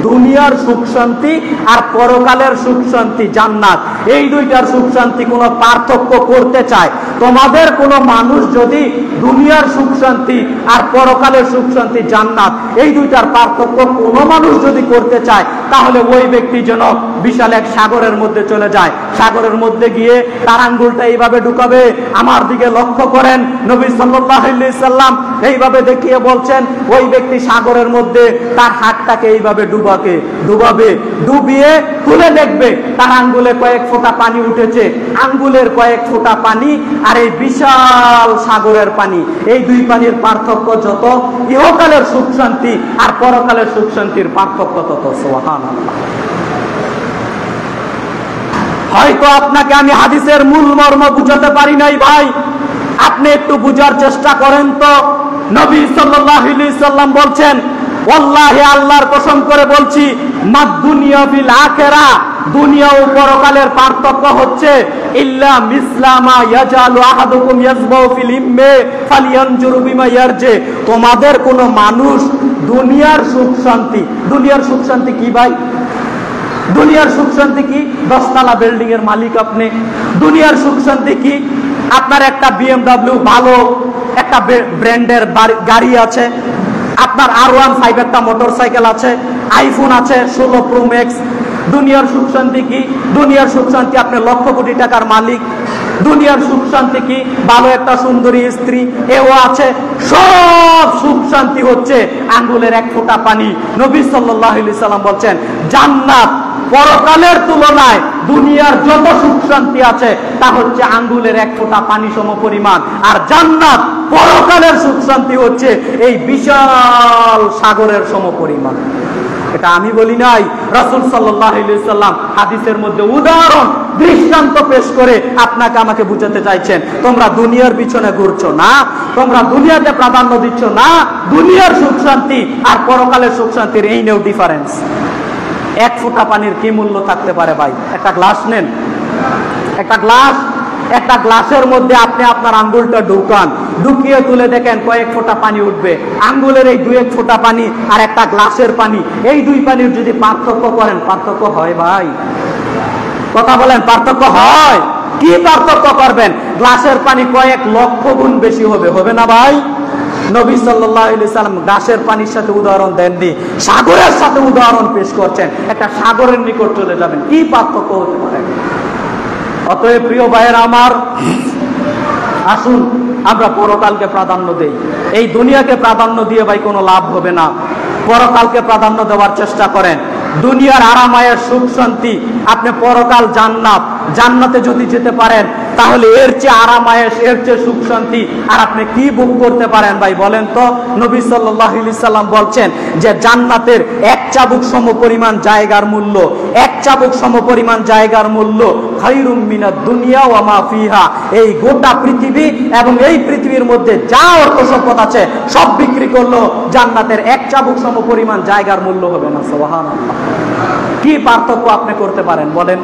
Speaker 1: দুনিয়ার সুখ শান্তি আর পরকালের সুখ শান্তি জান্নাত, এই দুইটার সুখ শান্তি কোনো পার্থক্য করতে চায়, তোমাদের কোন মানুষ যদি দুনিয়ার সুখ শান্তি আর পরকালের সুখ শান্তি জান্নাত, এই দুইটার পার্থক্য কোন মানুষ যদি করতে চায়, তাহলে ওই ব্যক্তি যেন বিশাল এক সাগরের মধ্যে চলে যায়। সাগরের মধ্যে গিয়ে তার আঙ্গুলটা এইভাবে ঢুকাবে, আমার দিকে লক্ষ্য করেন, নবী সাল্লাল্লাহু আলাইহি সাল্লাম এইভাবে দেখিয়ে বলছেন, ওই ব্যক্তি সাগরের মধ্যে তার হাতটাকে এইভাবে ডুবাবে, ডুবিয়ে তুলে দেখবে তার আঙ্গুলে কয়েক ফোঁটা পানি উঠেছে, আঙ্গুলের কয়েক ফোঁটা পানি আর এই বিশাল সাগরের পানি, এই দুই পানির পার্থক্য যত, ইহকালের সুখ শান্তি আর পরকালের সুখ শান্তির পার্থক্য তত। সুবহানাল্লাহ। হয়তো আপনাকে আমি হাদিসের মূল মর্ম বুঝাতে পারি নাই ভাই, আপনি একটু বুঝার চেষ্টা করেন তো। নবী সাল্লাল্লাহু আলাইহি সাল্লাম বলছেন, ওয়াল্লাহি আল্লাহর কসম করে বলছি, মাদ দুনিয়া ফিল আখিরা, দুনিয়া ও পরকালের পার্থক্য হচ্ছে ইল্লা মিসলা মা ইয়াজালু আহাদুকুম ইয়াসবাউ ফিল ইম্মে ফালয়ানজুরু বিমা ইয়ারজি। তোমাদের কোন মানুষ দুনিয়ার সুখ শান্তি, দুনিয়ার সুখ শান্তি কি ভাই? দুনিয়ার সুখ শান্তি কি? 10 তলা বিল্ডিং এর মালিক আপনি। দুনিয়ার সুখ শান্তি কি? আপনার একটা BMW ভালো একটা ব্র্যান্ডের গাড়ি আছে, আপনার R15 একটা মোটরসাইকেল আছে, আইফোন আছে 16 প্রো ম্যাক্স। দুনিয়ার সুখ শান্তি কি? দুনিয়ার সুখ শান্তি আপনি লক্ষ কোটি টাকার মালিক। দুনিয়ার সুখ শান্তি কি? ভালো একটা সুন্দরী স্ত্রী, এও আছে। সব সুখ শান্তি হচ্ছে আঙ্গুলের এক ফোঁটা পানি। নবী সাল্লাল্লাহু আলাইহি সাল্লাম বলছেন, জান্নাত পরকালের তুলনায় দুনিয়ার যত সুখ শান্তি আছে তা হচ্ছে আঙ্গুলের এক ফোঁটা পানি সম পরিমাণ, আর জান্নাত পরকালের সুখ শান্তি হচ্ছে এই বিশাল সাগরের সম পরিমাণ। এটা আমি বলি নাই, রাসূল সাল্লাল্লাহু আলাইহি সাল্লাম হাদিসের মধ্যে উদাহরণ দৃষ্টান্ত পেশ করে আপনাকে আমাকে বুঝাতে চাইছেন, তোমরা দুনিয়ার পিছনে ঘুরছো না, তোমরা দুনিয়াতে প্রাধান্য দিচ্ছ না, দুনিয়ার সুখ শান্তি আর পরকালের সুখ শান্তির এই নেও ডিফারেন্স। এক ফোঁটা পানির কি মূল্য থাকতে পারে ভাই? একটা গ্লাস নেন, একটা গ্লাসের মধ্যে আপনি আপনার আঙ্গুলটা ঢুকান, ঢুকিয়ে তুলে দেখেন কয়েক ফোঁটা পানি উঠবে। আঙ্গুলের এই 2-1 ফোঁটা পানি আর একটা গ্লাসের পানি, এই দুই পানির যদি পার্থক্য করেন, পার্থক্য হয় ভাই? কথা বলেন, পার্থক্য হয়? কি পার্থক্য করবেন? গ্লাসের পানি কয়েক লক্ষ গুণ বেশি হবে না ভাই? নবী সাল্লাল্লাহু আলাইহি সাল্লাম গ্লাসের পানির সাথে উদাহরণ দেননি, সাগরের সাথে উদাহরণ পেশ করছেন। একটা সাগরের নিকট চলে যাবেন, কি পার্থক্য হতে পারে? অতএব প্রিয় ভাইয়েরা আমার, আসুন আমরা পরকালকে প্রাধান্য দেই। এই দুনিয়াকে প্রাধান্য দিয়ে ভাই কোনো লাভ হবে না, পরকালকে প্রাধান্য দেওয়ার চেষ্টা করেন। দুনিয়ার আরামায়ের সুখ শান্তি, আপনি পরকাল জান্নাত, জান্নাতে যদি যেতে পারেন তাহলে এর চেয়ে আরামায়েশ, এর চেয়ে সুখ শান্তি আর আপনি কি বুক করতে পারেন ভাই বলেন তো? নবী সাল্লাল্লাহু আলাইহি সাল্লাম বলছেন যে জান্নাতের এক চাবুক সমপরিমাণ জায়গার মূল্য, এক চাবুক সমপরিমাণ জায়গার মূল্য খায়রুম মিনাদ দুনিয়া ওয়া মা ফিহা। এই গোটা পৃথিবী এবং এই পৃথিবীর মধ্যে যা অর্থ সম্পদ আছে সব বিক্রি করলো, জান্নাতের এক চাবুক সমপরিমাণ জায়গার মূল্য হবে না। সুবহানাল্লাহ। কি পার্থক্য আপনি করতে পারেন বলেন?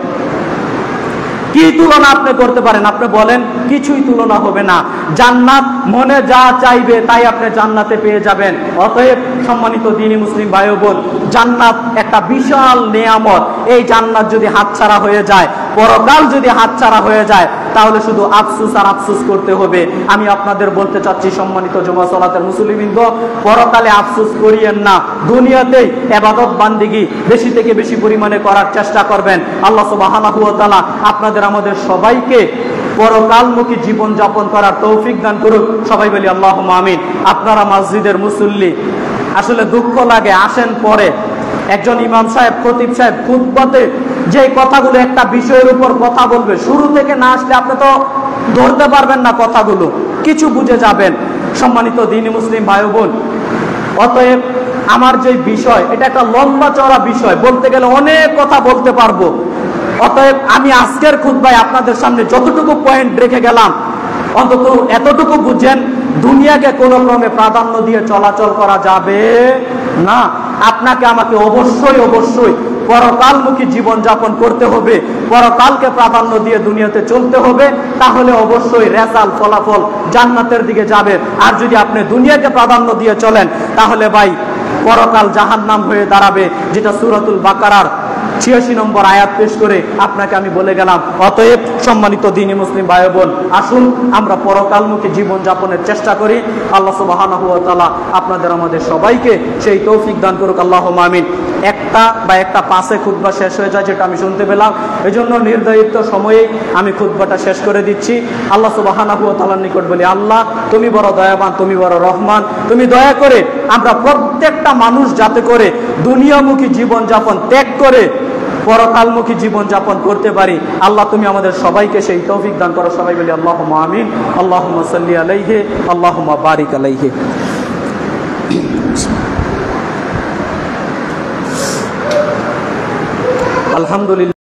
Speaker 1: কি তুলনা আপনি করতে পারেন? আপনি বলেন, কিছুই তুলনা হবে না। জান্নাত মনে যা চাইবে তাই আপনি জান্নাতে পেয়ে যাবেন। অতএব সম্মানিত দ্বীনি মুসলিম ভাই ও বোন, জান্নাত একটা বিশাল নেয়ামত। এই জান্নাত যদি হাতছাড়া হয়ে যায়, পরকাল যদি হাতছাড়া হয়ে যায়, তাহলে শুধু আফসুস আর আফসুস করতে হবে। আমি আপনাদের বলতে চাচ্ছি সম্মানিত জুমা সালাতের মুসলিমিনগণ, পরকালে আফসুস করিয়েন না, দুনিয়াতেই ইবাদত বান্দিগি বেশি থেকে বেশি পরিমাণে করার চেষ্টা করবেন। আল্লাহ সুবহানাহু ওয়া তাআলা আপনাদের আমাদের সবাইকে পরকালমুখী জীবন যাপন করার তৌফিক দান করুন। সবাই বলি আল্লাহুম্মা আমিন। আপনারা মসজিদের মুসল্লি, আসলে দুঃখ লাগে, আসেন পরে একজন ইমাম সাহেব, খতিব সাহেব খুতবাতে যে কথাগুলো একটা বিষয়ের উপর কথা বলবে, শুরু থেকে না আসলে আপনি তো ধরতে পারবেন না কথাগুলো, কিছু বুঝে যাবেন। সম্মানিত দ্বীনি মুসলিম ভাই বোন, অতএব আমার যে বিষয়, এটা একটা লম্বা চওড়া বিষয়, বলতে গেলে অনেক কথা বলতে পারবো। অতএব আমি আজকের খুতবায় আপনাদের সামনে যতটুকু পয়েন্ট রেখে গেলাম, অন্তত এতটুকু বুঝেন, দুনিয়াকে কোনো ক্রমে প্রাধান্য দিয়ে চলাচল করা যাবে না। আপনাকে আমাকে অবশ্যই অবশ্যই পরকালমুখী জীবন যাপন করতে হবে, পরকালকে প্রাধান্য দিয়ে দুনিয়াতে চলতে হবে, তাহলে অবশ্যই রেজাল্ট, ফলাফল জান্নাতের দিকে যাবে। আর যদি আপনি দুনিয়াকে প্রাধান্য দিয়ে চলেন, তাহলে ভাই পরকাল জাহান্নাম হয়ে দাঁড়াবে, যেটা সূরাতুল বাকারার 86 নম্বর আয়াত পেশ করে আপনাকে আমি বলে গেলাম। অতএব সম্মানিত দ্বীনি মুসলিম ভাই বোন, আসুন আমরা পরকালমুখী জীবন যাপনের চেষ্টা করি। আল্লাহ সুবহানাহু ওয়া তাআলা আপনাদের আমাদের সবাইকে সেই তৌফিক দান করুক, আল্লাহুম্মা আমিন। একটা পাশে খুতবা শেষ হয়ে যায়, যেটা আমি শুনতে পেলাম, এজন্য নির্ধারিত সময়ে আমি খুতবাটা শেষ করে দিচ্ছি। আল্লাহ সুবহানাহু ওয়া তাআলার নিকট বলি, আল্লাহ তুমি বড় দয়াবান, তুমি বড় রহমান, তুমি দয়া করে আমরা প্রত্যেকটা মানুষ যাতে করে দুনিয়ামুখী জীবন যাপন ত্যাগ করে পরকালমুখী জীবন যাপন করতে পারি। আল্লাহ তুমি আমাদের সবাইকে সেই তৌফিক দান করো। সবাই বলি আল্লাহুম্মা আমিন। আল্লাহুম্মা সাল্লি আলাইহি, আল্লাহুম্মা বারিক আলাইহি। আলহামদুলিল্লাহ।